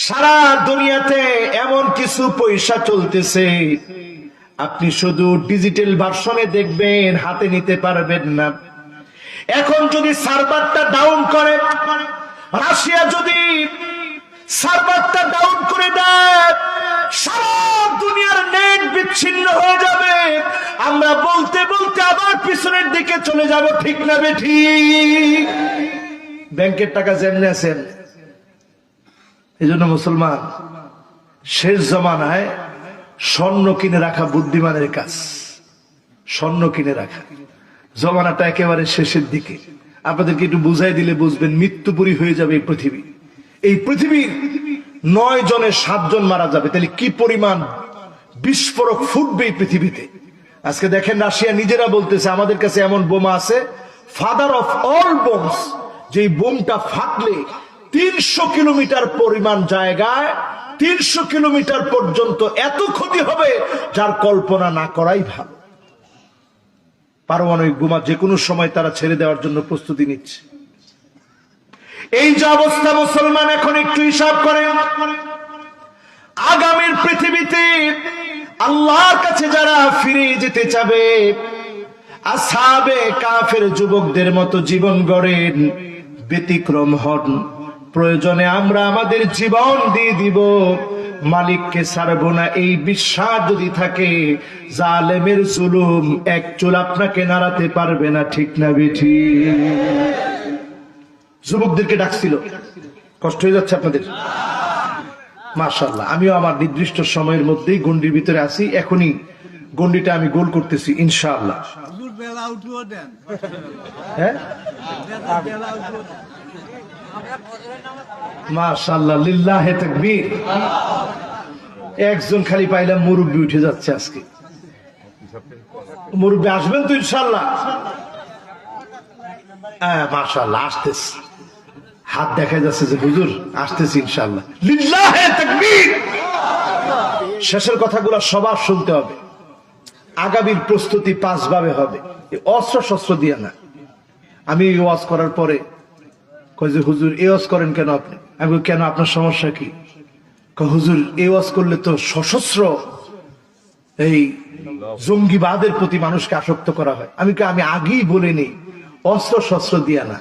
সারা দুনিয়াতে এমন কিছু পয়সা চলতেছে, আপনি শুধু ডিজিটাল ভার্সনে দেখবেন, হাতে নিতে পারবেন না। এখন যদি সার্ভারটা ডাউন করে, রাশিয়া যদি সার্ভারটা ডাউন করে দেয়, সারা দুনিয়ার নেট বিচ্ছিন্ন হয়ে যাবে। আমরা বলতে বলতে আবার পিছনের দিকে চলে যাব, ঠিক না বেঠিক? ব্যাংকের টাকা যেমনি আছেন। এই জন্য মুসলমান, শেষ জমানায় স্বর্ণ কিনে রাখা বুদ্ধিমানের কাজ। স্বর্ণ কিনে রাখা, জমানাটা একেবারে শেষের দিকে। আপনাদেরকে একটু বুঝাই দিলে বুঝবেন, মৃত্যুপুরী হয়ে যাবে এই পৃথিবী। এই পৃথিবীর 9 জনে 7 জন মারা যাবে। তাহলে কি পরিমাণ বিস্ফোরক ফুটবে এই পৃথিবীতে। আজকে দেখেন রাশিয়া নিজেরা বলতেছে আমাদের কাছে এমন বোমা আছে, ফাদার অফ অল বোমস, যে বোমটা ফাটলে 300 কিলোমিটার পরিমাণ জায়গায় 300 কিলোমিটার পর্যন্ত এত ক্ষতি হবে যার কল্পনা না করাই ভালো। পারমাণবিক বোমা যে কোনো সময় তারা ছেড়ে দেওয়ার জন্য প্রস্তুতি নিচ্ছে। এই যে অবস্থা মুসলমান, এখন একটু হিসাব করেন, আগামীর পৃথিবীতে আল্লাহর কাছে যারা ফিরে যেতে চাবে, আসহাবে কাফের যুবকদের মতো জীবন গড়েন, ব্যতিক্রম হন। প্রয়োজনে আমরা আমাদের জীবন দিয়ে দিব, মালিককে ছাড়বো না, এই বিশ্বাস যদি থাকে, জালেমের জুলুম এক চুল আপনাকে নাড়াতে পারবে না, ঠিক না বেঠিক? যুবকদেরকে ডাকছিল, কষ্ট হয়ে যাচ্ছে আপনাদের? মাশাআল্লাহ, আমিও আমার নির্দিষ্ট সময়ের মধ্যেই গন্ডির ভিতরে আছি। এখনই গন্ডিটা আমি গোল করতেছি ইনশাআল্লাহ। হ্যাঁ, মাশাআল্লাহ, লিল্লাহে তাকবীর। একজন খালি পাইলাম মুরব্বী উঠে যাচ্ছে আজকে। মুরব্বী আসবেন তো ইনশাআল্লাহ? হ্যাঁ মাশাআল্লাহ, আসতেছে, হাত দেখা যাচ্ছে যে হুজুর আসতেছি ইনশাআল্লাহ। লিল্লাহে তাকবীর। শেষের কথাগুলো সবার শুনতে হবে। আগামীর প্রস্তুতি 5 ভাবে হবে, অস্ত্র শস্ত্র দিয়ে না। আমি ওয়াজ করার পরে কয় যে হুজুর এই ওয়াজ করেন কেন আপনি? আমি কেন, আপনার সমস্যা কি? হুজুর এই ওয়াজ করলে তো সশস্ত্র এই জঙ্গিবাদের প্রতি মানুষকে আসক্ত করা হয়। আমি আগেই বলে নেই, অস্ত্র শস্ত্র দিয়া না,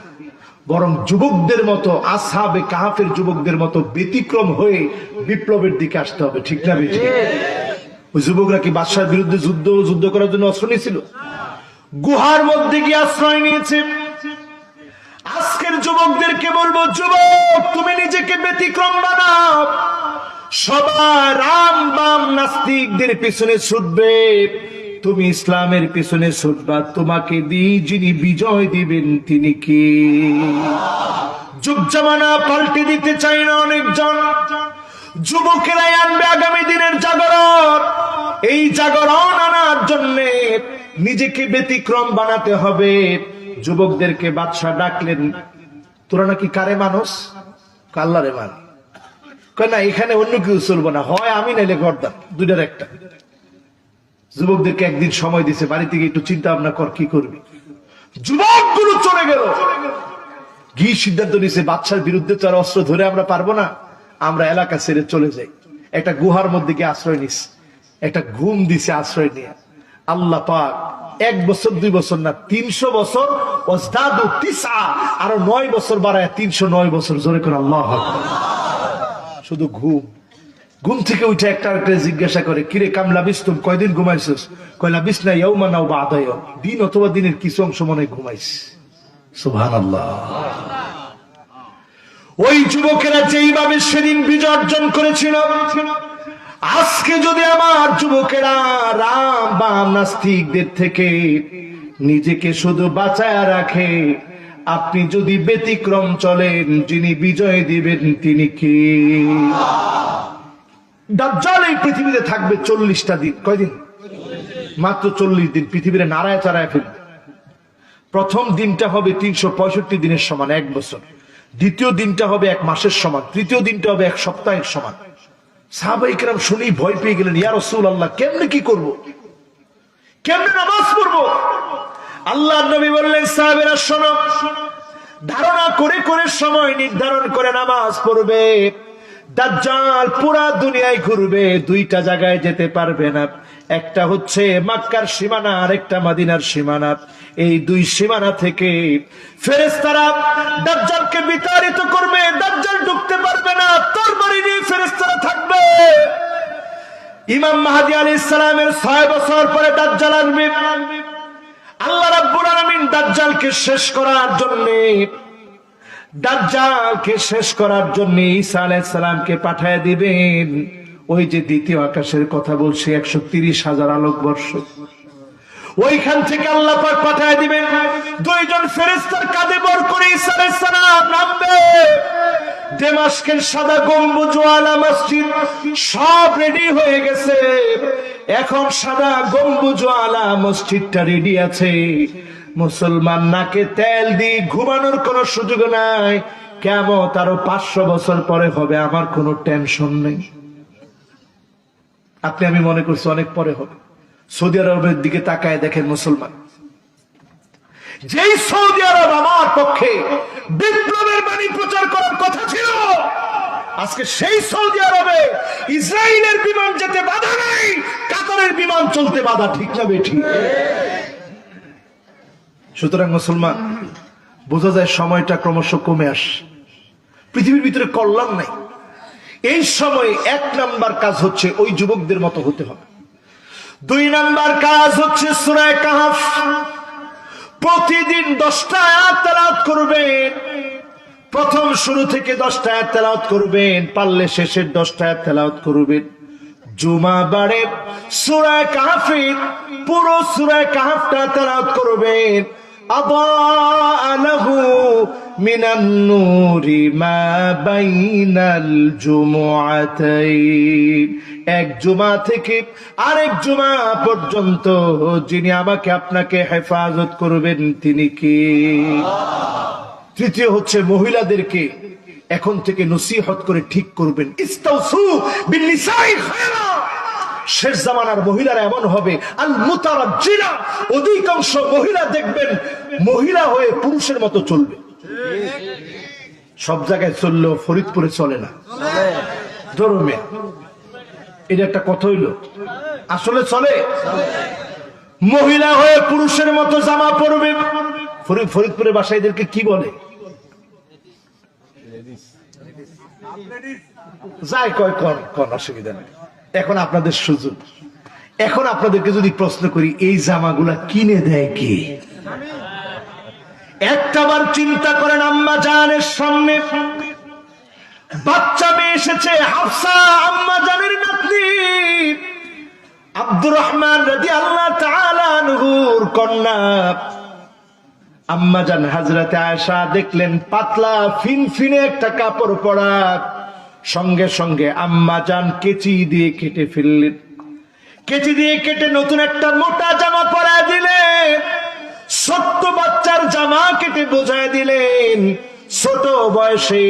বরং যুবকদের মতো, আসহাবে কাহাফের যুবকদের মতো ব্যতিক্রম হয়ে বিপ্লবের দিকে আসতে হবে, ঠিক না বেঠিক? ওই যুবকরা কি বাদশার বিরুদ্ধে যুদ্ধ করার জন্য অস্ত্র নিয়েছিল? গুহার মধ্যে গিয়ে আশ্রয় নিয়েছে। আজকের যুবকদেরকে বলবো, যুবক তুমি নিজেকে ব্যতিক্রম বানাও। সবাই রাম বাম নাস্তিকদের পিছনে ছুটবে, তুমি ইসলামের পিছনে ছুটবা। তোমাকে দিয়ে যিনি বিজয় দিবেন তিনি কে? যুগ জামানা পাল্টে দিতে চাই না অনেকজন, যুবকেরাই আনবে আগামী দিনের জাগরণ। এই জাগরণ আনার জন্য নিজেকে ব্যতিক্রম বানাতে হবে। যুবকদেরকে বাদশা ডাকলেন, তোরা নাকি কারে মানুষ? আল্লাহরে মান। কয় না, এখানে অন্য কেউ চলবো না, হয় আমি নাইলে গর্দান, দুইটার একটা। যুবকদেরকে একদিন সময় দিছে, বাড়ি থেকে একটু চিন্তা ভাবনা কর কি করবি। যুবকগুলো চলে গেল, গিয়ে সিদ্ধান্ত নিছে বাদশার বিরুদ্ধে তো আর অস্ত্র ধরে আমরা পারবো না, আমরা এলাকা ছেড়ে চলে যাই। একটা গুহার মধ্যে গিয়ে আশ্রয় নিস, একটা ঘুম দিছে আশ্রয় নিয়ে। আল্লাহ পাক 1 বছর 2 বছর না, 300 বছর, ওয়াজদাদু তিসআ, আরো 9 বছর বাড়ায় 309 বছর। জোরে করে আল্লাহু আকবার। শুধু ঘুম। ঘুম থেকে উঠে একটা জিজ্ঞাসা করে, কিরে কামলা বিস্তুম, কয়দিন ঘুমাইছিস? কয়লা বিসনা ইয়াউমান আও বা'দা ইয়াউম, দিন অথবা দিনের কিছু অংশ মনে ঘুমাইস। সুবহানাল্লাহ। ওই যুবকেরা যেইভাবে সেদিন বিজয় অর্জন করেছিল, আজকে যদি আমার যুবকেরা রাম বা নাস্তিকদের থেকে নিজেকে শুধু বাঁচায় রাখে, আপনি যদি ব্যতিক্রম চলেন, যিনি বিজয় দিবেন তিনি কে? দাজ্জাল এই পৃথিবীতে থাকবে 40টা দিন। কয়দিন? মাত্র 40 দিন। পৃথিবীর নাড়ায় চাড়ায় ফেলবে। প্রথম দিনটা হবে 365 দিনের সমান, 1 বছর। দ্বিতীয় দিনটা হবে 1 মাসের সমান। তৃতীয় দিনটা হবে 1 সপ্তাহের সমান। সাহাবায়ে কেরাম শুনেই ভয় পেয়ে গেলেন, ইয়া রাসূলুল্লাহ, কেমনে কি করব, কেমনে নামাজ পড়বো? আল্লাহর নবী বললেন, সাহাবীরা শোনো, ধারণা করে করে সময় নির্ধারণ করে নামাজ পড়বে। দাজ্জাল পুরা দুনিয়ায় ঘুরবে, 2টা জায়গায় যেতে পারবে না। একটা হচ্ছে মক্কার সীমানা, আর একটা মদিনার সীমানা। এই 2 সীমানা থেকে ফেরেশতারা দাজ্জালকে বিতাড়িত করবে। দাজ্জাল ঢুকতে পারবে না, তরবারি নিয়ে ফেরেশতারা থাকবে। ইমাম মাহদী আলাইহিস সালামের 6 বছর পরে দাজ্জাল আসবে। আল্লাহ রাব্বুল আলামিন দাজ্জালকে শেষ করার জন্য ঈসা আলাইহিস সালামকে পাঠিয়ে দিবেন। ওই যে দ্বিতীয় আকাশের কথা বলছি, 130,000 আলোকবর্ষ, ওইখান থেকে আল্লাহ পাক পাঠিয়ে দিবেন 2 জন ফেরেশতার কাঁধে ভর করে ঈসা আলাইহিস সালাম নামবে। দামেস্কের সাদা গম্বুজওয়ালা মসজিদ সব রেডি হয়ে গেছে। এখন সাদা গম্বুজওয়ালা মসজিদটা রেডি আছে। মুসলমান নাকে তেল দিয়ে ঘুমানোর কোনো সুযোগ নাই। কিয়ামত আরো 500 বছর পরে হবে, আমার কোনো টেনশন নেই। আপনি আমি মনে করছি অনেক পরে হবে। সৌদি আরবের দিকে তাকায় দেখেন মুসলমান, যেই সৌদি আরব আমার পক্ষে বিপ্লবের বাণী প্রচার করার কথা ছিল, আজকে সেই সৌদি আরবে ইসরায়েলের বিমান যেতে বাধা নাই, কাতারের বিমান চলতে বাধা। ঠিক না বেঠিক? সুতরাং মুসলমান, বোঝা যায় সময়টা ক্রমশ কমে আসে। পৃথিবীর ভিতরে কল্যাণ নাই। এই সময় 1 নাম্বার কাজ হচ্ছে ওই যুবকদের মতো হতে হবে। 2 নাম্বার কাজ হচ্ছে সূরা কাহফ প্রতিদিন 10টা আয়াত তেলাওয়াত করবেন। প্রথম শুরু থেকে 10টা আয়াত তেলাওয়াত করবেন, পারলে শেষের 10টা আয়াত তেলাওয়াত করবেন। জুমা বারে সূরা কাহফের পুরো সূরা কাহফটা তেলাওয়াত করবেন। আদাআলাহু মিনান নূরি মা বাইনাল জুমআতাইন, 1 জুমা থেকে আরেক জুমা পর্যন্ত যিনি আমাকে আপনাকে হেফাজত করবেন তিনি কে? তৃতীয় হচ্ছে মহিলাদেরকে এখন থেকে নসিহত করে ঠিক করবেন। ইস্তাউসু বিন্নিসাই খায়রা। শেষ জামানার মহিলারা এমন হবে, আল মুতারাজ্জিলা, অধিকাংশ মহিলা দেখবেন মহিলা হয়ে পুরুষের মতো চলবে। সব জায়গায় চললেও ফরিদপুরে চলে না। ধর্মে এটা একটা কথা হইল, আসলে চলে। মহিলা হয়ে পুরুষের মতো জামা পরবে। ফরিদপুরে বাসায় এদেরকে কি বলে? যাই কয় কোন অসুবিধা নেই। এখন আপনাদের সুযোগ। এখন আপনাদেরকে যদি প্রশ্ন করি, এই জামাগুলা কিনে দেয় কে? একটাবার চিন্তা করেন। আম্মা জানের সামনে বাচ্চা মেয়ে এসেছে, হাফসা আম্মা জানের নাতনি, আব্দুর রহমান রাদিয়াল্লাহু তাআলা আনহুর কন্যা। আম্মা জান হযরতে আয়েশা দেখলেন পাতলা ফিনফিনে একটা কাপড় পরা, সঙ্গে সঙ্গে আম্মা জান কেচি দিয়ে কেটে ফেললেন। কেচি দিয়ে কেটে নতুন একটা মোটা জামা পরায় দিলেন, ছোট্ট বাচ্চার জামা কেটে বোঝায় দিলেন ছোট বয়সে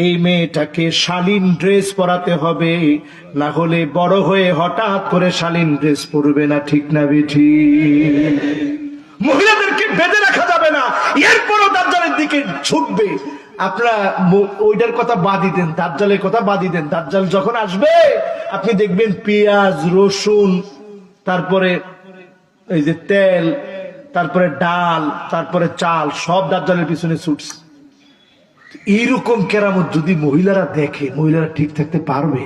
এই মেয়েটাকে শালীন ড্রেস পরাতে হবে, না হলে বড় হয়ে হঠাৎ করে শালীন ড্রেস পরবে না। ঠিক না বেঠি? মহিলাদেরকে বেঁধে রাখা যাবে না, এরপরও দাজ্জালের দিকে ছুটবে। আপনারা ওইটার কথা বাদই দেন, দাজ্জালের কথা বাদই দেন। দাজ্জাল যখন আসবে আপনি দেখবেন পেঁয়াজ, রসুন, তারপরে এই যে তেল, তারপরে ডাল, তারপরে চাল, সব দাজ্জালের পিছনে ছুটছে। এইরকম কেরামত যদি মহিলারা দেখে, মহিলারা ঠিক থাকতে পারবে?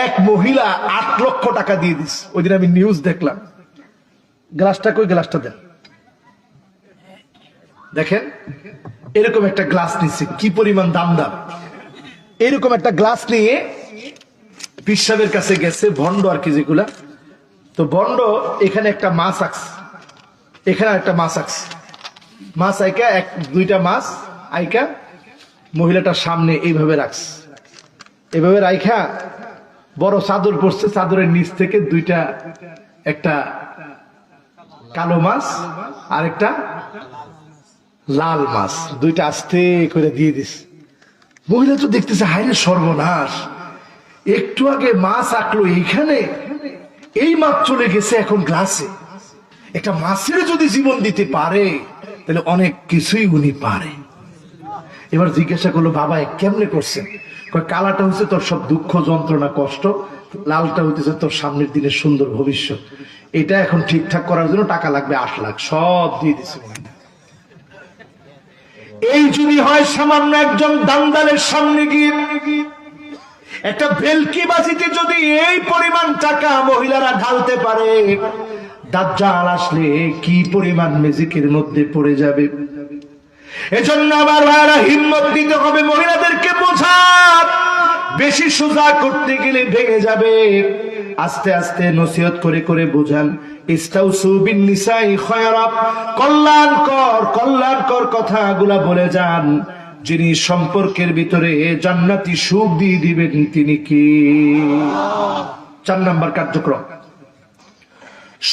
এক মহিলা 8 লক্ষ টাকা দিয়ে দিস, ওই দিন আমি নিউজ দেখলাম। গ্লাসটা কই, গ্লাসটা দেন। দেখেন এরকম একটা গ্লাস নিচ্ছে, কি পরিমাণ দাম দাম। এরকম একটা গ্লাস নিয়ে পীর সাহেবের কাছে গেছে, ভণ্ড আর কি যেগুলা। তো ভণ্ড এখানে একটা মাছ আঁকছে, এখানে একটা মাছ আঁকছে। মাছ আইকা দুইটা মাছ আইকা মহিলাটার সামনে এইভাবে রাখছে। এইভাবে রাইখা বড় চাদর পড়ছে, চাদরের নিচ থেকে দুইটা, একটা কালো মাছ আর একটা লাল মাছ, দুইটা আস্তে করে দিয়ে দিস। মহিলা তো দেখতেছে হায়রে সর্বনাশ, একটু আগে মাছ আঁকলো এইখানে, এই মাছ চলে গেছে এখন গ্লাসে। একটা মাছের যদি জীবন দিতে পারে তাহলে অনেক কিছুই উনি পারে। এবার জিজ্ঞাসা করলো, বাবা কেমনে করছেন? কালাটা হচ্ছে তোর সব দুঃখ যন্ত্রণা কষ্ট, লালটা হইতেছে তোর সামনের দিনের সুন্দর ভবিষ্যৎ। এটা এখন ঠিকঠাক করার জন্য টাকা লাগবে 8 লাখ, সব দিয়ে দিছে। এই যদি হয় সামান্য একজন দান্দালের সামনে গিয়ে একটা ভেলকি বাজিতে যদি এই পরিমাণ টাকা মহিলারা ঢালতে পারে, দাজ্জাল আসলে কি পরিমাণ ম্যাজিকের মধ্যে পড়ে যাবে। এজন্য আমার ভাইরা হিম্মত দিতে হবে, মহিলাদেরকে বোঝার, বেশি সোজা করতে গেলে ভেঙে যাবে। আস্তে আস্তে নসিহত করে করে বোঝান। ইস্তাউসু বিন নিসাই খায়রা, কল্যাণকর কথাগুলা বলে যান। যিনি সম্পর্কের ভিতরে জান্নাতি সুখ দিয়ে দিবেন তিনি কি? 4 নাম্বার কার্যক্রম,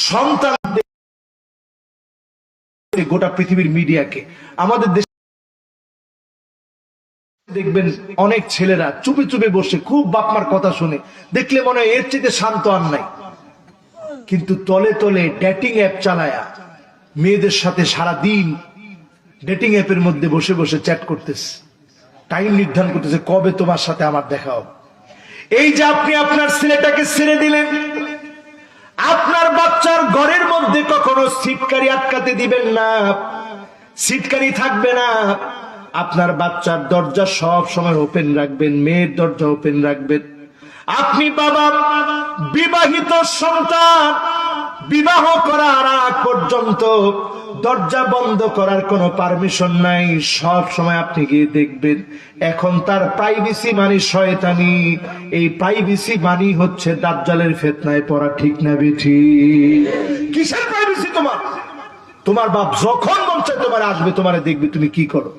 সন্তান। গোটা পৃথিবীর মিডিয়াকে, আমাদের দেশে দেখবেন অনেক ছেলেরা চুপে চুপে বসে খুব বাপমার কথা শুনে, দেখলে মনে হয় এর চেয়ে শান্ত আর নাই। কিন্তু তলে তলে ডেটিং অ্যাপ চালায়া মেয়েদের সাথে সারা দিন ডেটিং অ্যাপের মধ্যে বসে বসে চ্যাট করতেছে, টাইম নির্ধারণ করতেছে কবে তোমার সাথে আমার দেখা হবে। এই যে আপনি আপনার ছেলেটাকে ছেড়ে দিলেন, আপনার বাচ্চার ঘরের মধ্যে কখনো সিটকারি আটকাতে দিবেন না, সিটকারি থাকবে না। আপনার বাচ্চার দরজা সব সময় ওপেন রাখবেন, মেয়ের দরজা ওপেন রাখবেন। আপনি বাবা, বিবাহিত সন্তান বিবাহ করার আগ পর্যন্ত দরজা বন্ধ করার কোনো পারমিশন নাই। সব সময় আপনি গিয়ে দেখবেন এখন তার প্রাইভেসি মানে শয়তানি, এই প্রাইভেসি মানে হচ্ছে দাজ্জালের ফিতনায় পড়া। ঠিক না বেঠি? কিসের প্রাইভেসি তোমার? তোমার বাপ যখন মন চায় তোমার আসবে, তোমারে দেখবে তুমি কি করো।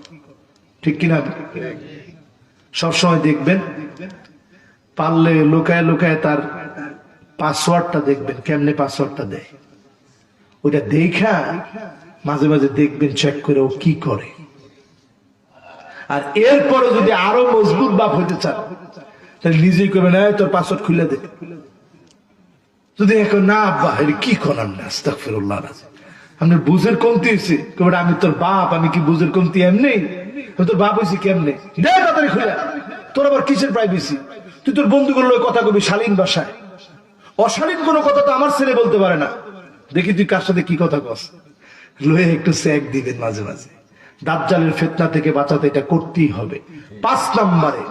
ঠিক কিনা? সবসময় দেখবেন, পারলে লুকায় লুকায় তার পাসওয়ার্ডটা দেখবেন, কেমনে পাসওয়ার্ডটা দেয়, ওইটা দেখা মাঝে মাঝে দেখবেন, চেক করে ও কি করে। আর এরপরে যদি আরো মজবুত বাপ হইতে চান তাহলে নিজেই করবেন, তোর পাসওয়ার্ড খুলে দে। যদি এখন না আব্বা কি করার না, আস্তাগফিরুল্লাহ, আপনার বুঝের কমতি হয়েছে, আমি তোর বাপ, আমি কি বুঝের কমতি? এমনি তোর বাপ হয়েছি কেমনে? তাড়াতাড়ি খুলে। তোর আবার কিসের প্রাইভেসি? তুই তোর বন্ধুগুলো কথা কবি শালীন ভাষায়, অশালীন কোনো কথা তো আমার ছেলে বলতে পারে না। দেখি তুই কার সাথে কি কথা কস, লয়ে একটু স্যাক দিবেন মাঝে মাঝে। দাজ্জালের ফিতনা থেকে বাঁচাতে এটা করতেই হবে। 5 নম্বরে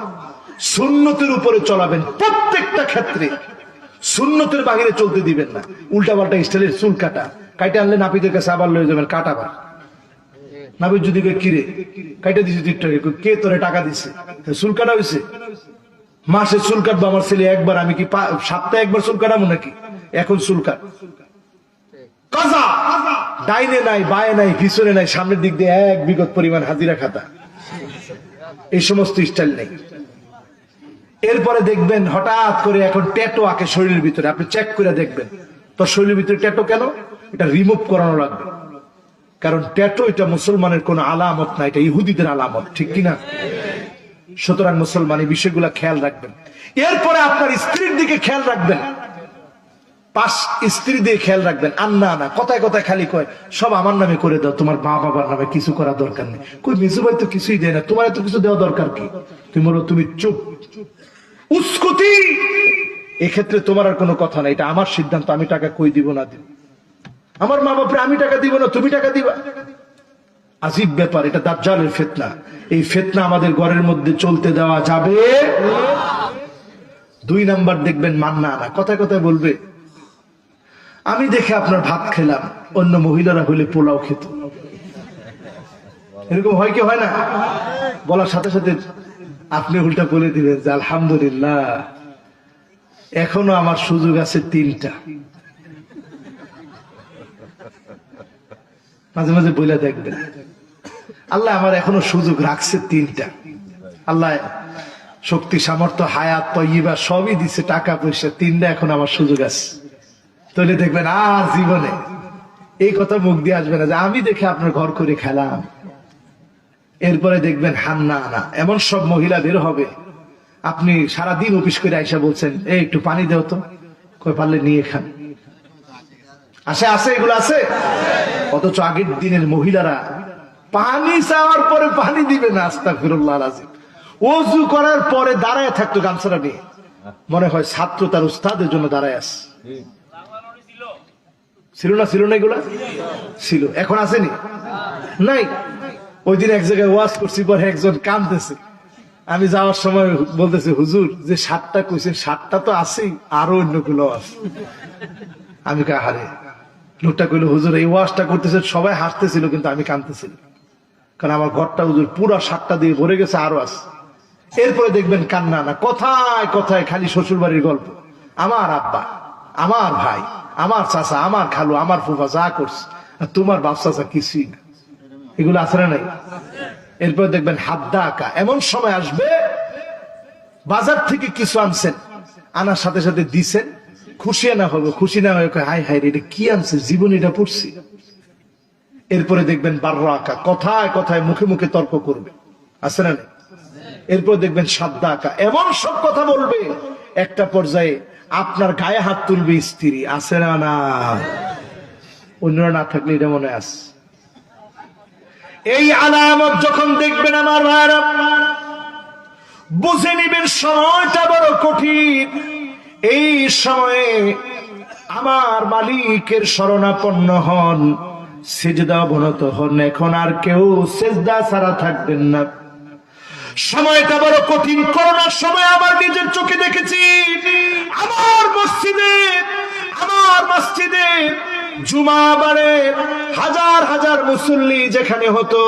সুন্নতের উপরে চলাবেন প্রত্যেকটা ক্ষেত্রে, সুন্নতের বাহিরে চলতে দিবেন না। উল্টা পাল্টা স্টাইলের চুল কাটা আনলে নাপিতের কাছে আবার লয়ে যাবেন কাটাবার। নাপিত যদি কিরে কাটা দিছি কে তোরে টাকা দিছে, চুল কাটা হয়েছে, মাসে চুল কাটবো আমার ছেলে একবার, আমি কি সপ্তাহে একবার চুল কাটাবো নাকি? এখন চুল কাট কাজা, ডাইনে নাই, বায়ে নাই, পিছনে নাই, সামনের দিক দিয়ে এক বিগত পরিমাণ হাজিরা খাতা, এই সমস্ত স্টাইল নেই। এরপরে দেখবেন হঠাৎ করে এখন ট্যাটু আঁকে শরীরের ভিতরে, আপনি চেক করে দেখবেন তো শরীরের ভিতরে ট্যাটু কেন, এটা রিমুভ করানো লাগবে। কারণ ট্যাটু এটা মুসলমানের কোন আলামত না, এটা ইহুদিদের আলামত, ঠিক কিনা? সুতরাং মুসলমান এই বিষয়গুলো খেয়াল রাখবেন। এরপরে আপনার স্ত্রীর দিকে খেয়াল রাখবেন, পাশ স্ত্রী দিয়ে খেয়াল রাখবেন। আন্না না কথায় কথায় খালি কয় সব আমার নামে করে দাও, তোমার মা বাবার নামে কিছু করা দরকার নেই। কই মিজু ভাই তো কিছুই দেয় না, তোমার এত কিছু দেওয়া দরকার কি? তুমি বলো তুমি চুপ, উস্কুতি। এক্ষেত্রে তোমার আর কোনো কথা নাই, এটা আমার সিদ্ধান্ত, আমি টাকা কই দিব না দিব। আমার মা বাপরে আমি টাকা দিব না, তুমি টাকা দিবা। আজীব ব্যাপার, এটা দাজ্জালের ফিতনা। এই ফিতনা আমাদের ঘরের মধ্যে চলতে দেওয়া যাবে। 2 নাম্বার দেখবেন মান্না না কথায় কথায় বলবে আমি দেখে আপনার ভাত খেলাম, অন্য মহিলারা হলে পোলাও খেত। এরকম হয় কি হয় না? বলার সাথে সাথে আপনি উল্টা বলে দিবেন যে আলহামদুলিল্লাহ এখনো আমার সুযোগ আছে 3টা। মাঝে মাঝে বলে দেখবেন আল্লাহ আমার এখনো সুযোগ রাখছে 3টা। আল্লাহ শক্তি সামর্থ্য হায়াত তয়্যিবা সবই দিছে, টাকা পয়সা, 3টা এখন আমার সুযোগ আছে। তাহলে দেখবেন আর জীবনে এই কথা মুখ দিয়ে আসবে না যে আমি দেখে আপনার ঘর করে খেলাম। এরপরে দেখবেন হান্না না এমন সব মহিলা বের হবে, আপনি সারাদিন অফিস করে আইসা বলছেন এই একটু পানি দেও তো, কই পারলে নিয়ে খান। আছে আছে এগুলো আছে। অথচ আগের দিনের মহিলারা পানি চাওয়ার পরে পানি দিবে না, আস্তাগফিরুল্লাহ আযীম। ওযু করার পরে দাঁড়ায় থাকতো গামছাটা নিয়ে, মনে হয় ছাত্র তার উস্তাদের জন্য দাঁড়ায় আছে। ছিল না ছিল না এগুলা ছিল, এখন আসেনি নাই। ওই দিন এক জায়গায় ওয়াজ করছি, পরে একজন কাঁদতেছে। আমি যাওয়ার সময় বলতেছে হুজুর যে 7টা কইছেন 7টা তো আছেই, আরো অন্যগুলো আছে। আমি হারে লোকটা কইল হুজুর এই ওয়াজটা করতেছে সবাই হাসতেছিল কিন্তু আমি কাঁদতেছিল, কারণ আমার ঘরটা হুজুর পুরা 7টা দিয়ে ভরে গেছে, আরো আছে। এরপরে দেখবেন কান্না না কথায় কথায় খালি শ্বশুর বাড়ির গল্প, আমার আব্বা, আমার ভাই, আমার চাচা, আমার খালু, আমার ফুফা যা করছে, আর তোমার বাপ চাচা কিছুই না। এগুলো আছে না নাই? এরপর দেখবেন হাদ্দা আঁকা। এমন সময় আসবে বাজার থেকে কিছু আনছেন, আনার সাথে সাথে দিছেন, খুশি না হবে, খুশি না হয়ে হাই হাই এটা কি আনছে, জীবন এটা পড়ছি। এরপরে দেখবেন বাররা আঁকা, কথায় কথায় মুখে মুখে তর্ক করবে, আছে না? এরপর দেখবেন সাদ্দা আঁকা, এমন সব কথা বলবে একটা পর্যায়ে আপনার গায়ে হাত তুলবে স্ত্রী, আছে না? না, অন্যরা না থাকলে এটা মনে আছে। এই আলামত যখন দেখবেন আমার ভাইরা, বুঝে নিবেন সময়টা বড় কঠিন। এই সময়ে আমার মালিকের শরণাপন্ন হন, সিজদা অবনত হন, এখন আর কেউ সিজদা ছাড়া থাকবেন না। সময়টা বড় কঠিন। করোনার সময় আমার নিজের চোখে দেখেছি আমার মসজিদে জুমাবারে হাজার হাজার মুসল্লি যেখানে হতো,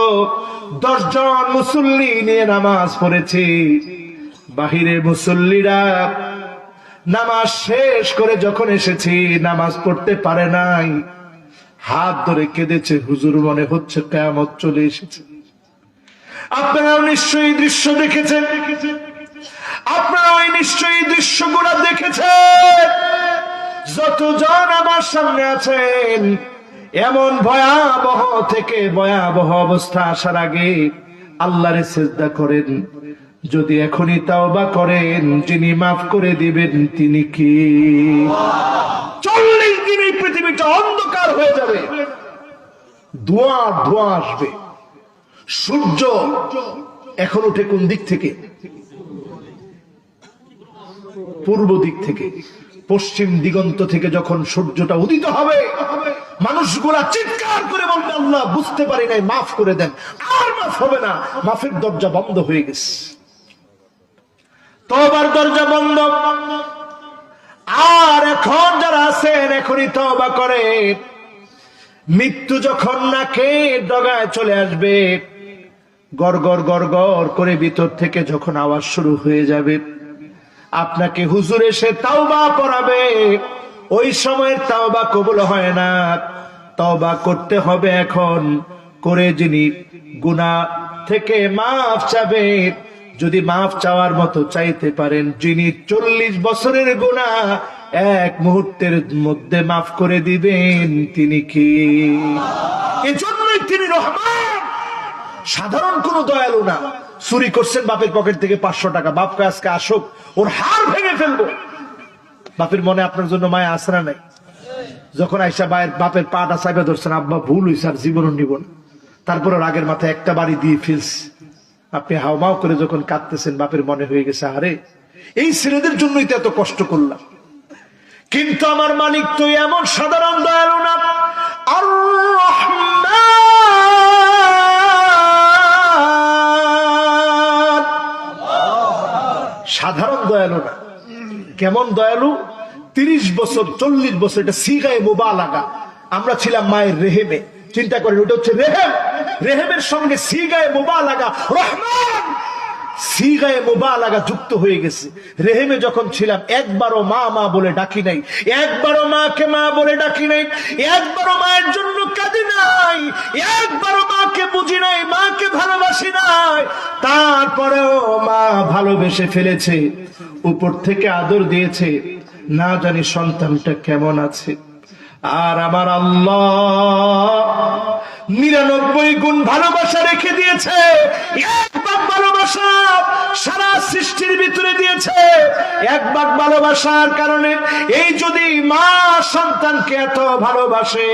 10 জন মুসল্লি নিয়ে নামাজ পড়েছি। বাহিরে মুসল্লিরা নামাজ শেষ করে যখন এসেছি নামাজ পড়তে পারে নাই, হাত ধরে কেঁদেছে, হুজুর মনে হচ্ছে কিয়ামত চলে এসেছে। আপনারাও নিশ্চয়ই দৃশ্য দেখেছেন, আপনারা ওই নিশ্চয়ই দৃশ্যগুলো দেখেছেন। যতজন আমার সামনে আছেন, এমন ভয়াবহ থেকে ভয়াবহ অবস্থা আসার আগে আল্লাহরে সিজদা করেন। যদি এখনই তাওবা করেন, যিনি মাফ করে দিবেন তিনি কি? 40 দিন এই পৃথিবীটা অন্ধকার হয়ে যাবে, ধোঁয়া ধোঁয়া আসবে। সূর্য এখন উঠে কোন দিক থেকে? পূর্ব দিক থেকে। পশ্চিম দিগন্ত থেকে যখন সূর্যটা উদিত হবে, মানুষগুলা চিৎকার করে বলবে আল্লাহ বুঝতে পারি নাই, মাফ করে দেন। আর মাফ হবে না, মাফের দরজা বন্ধ হয়ে গেছে, তওবার দরজা বন্ধ। আর এখন যারা আছেন এখনই তওবা করেন। মৃত্যু যখন নাকে ডগায় চলে আসবে, গড় গড় গড় গড় করে ভিতর থেকে যখন আওয়াজ শুরু হয়ে যাবে, আপনাকে হুজুর এসে তাওবা পড়াবে। ওই সময়ের তাওবা কবুল হয় না, তাওবা করতে হবে এখন করে, যিনি গুনাহ থেকে মাফ চাবে, যদি মাফ চাওয়ার মতো চাইতে পারেন, যিনি 40 বছরের গুনাহ এক মুহূর্তের মধ্যে মাফ করে দিবেন, তিনি কি? এজন্যই তিনি রহমান, সাধারণ কোন দয়ালু না। চুরি করছেন বাপের পকেট থেকে 500 টাকা, বাপকে আজকে আসুক, ওর হাড় ভেঙে ফেলবো। বাপের মনে আপনার জন্য মায়া আসরা নাই? যখন আইসা বাপের পাটা চাইবা ধরছেন, আব্বা ভুল হয়েছে, আর জীবনও নিব না, তারপরে রাগের মাথায় একটা বাড়ি দিয়ে ফেলছি, আপনি হাওমাও করে যখন কাঁদতেছেন, বাপের মনে হয়ে গেছে, আরে এই ছেলেদের জন্যই তো এত কষ্ট করলাম। কিন্তু আমার মালিক তো এমন সাধারণ দয়ালু না। আর রহমান সাধারণ দয়ালু না। কেমন দয়ালু? 30 বছর 40 বছর, এটা সিগায়ে মুবালাগা। আমরা ছিলাম মায়ের রেহেমে, চিন্তা করেন, ওটা হচ্ছে রেহেম, রেহেমের সঙ্গে সিগায়ে মুবালাগা রহমান, সিগায়ে মুবালাগা যুক্ত হয়ে গেছে। রেহেমে যখন ছিলাম একবারও মা মা বলে ডাকি নাই, একবারও মাকে মা বলে ডাকি নাই, একবারও মায়ের জন্য কাঁদি নাই, একবারও মাকে বুঝি নাই, মাকে ভালোবাসি নাই। তারপরেও মা ভালোবেসে ফেলেছে, উপর থেকে আদর দিয়েছে, না জানি সন্তানটা কেমন আছে। আর আমার আল্লাহ 99 গুণ ভালোবাসা রেখে দিয়েছে, এক ভাগ ভালোবাসা সারা সৃষ্টির ভিতরে দিয়েছে। এক ভাগ ভালোবাসার কারণে এই যদি মা সন্তানকে এত ভালোবাসে,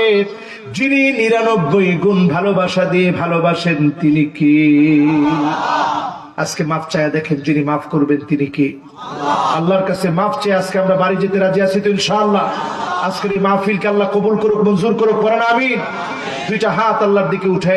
যিনি 99 গুণ ভালোবাসা দিয়ে ভালোবাসেন, তিনি কি? আজকে মাফ চায়া দেখেন, যিনি মাফ করবেন তিনি কি? আল্লাহর কাছে মাফ চেয়ে আজকে আমরা বাড়ি যেতে রাজি আছি তো ইনশাআল্লাহ। আজকের এই মাহফিলকে আল্লাহ কবুল করুক, মঞ্জুর করুক, পড়েন আমিন। দুইটা হাত আল্লাহর দিকে উঠায়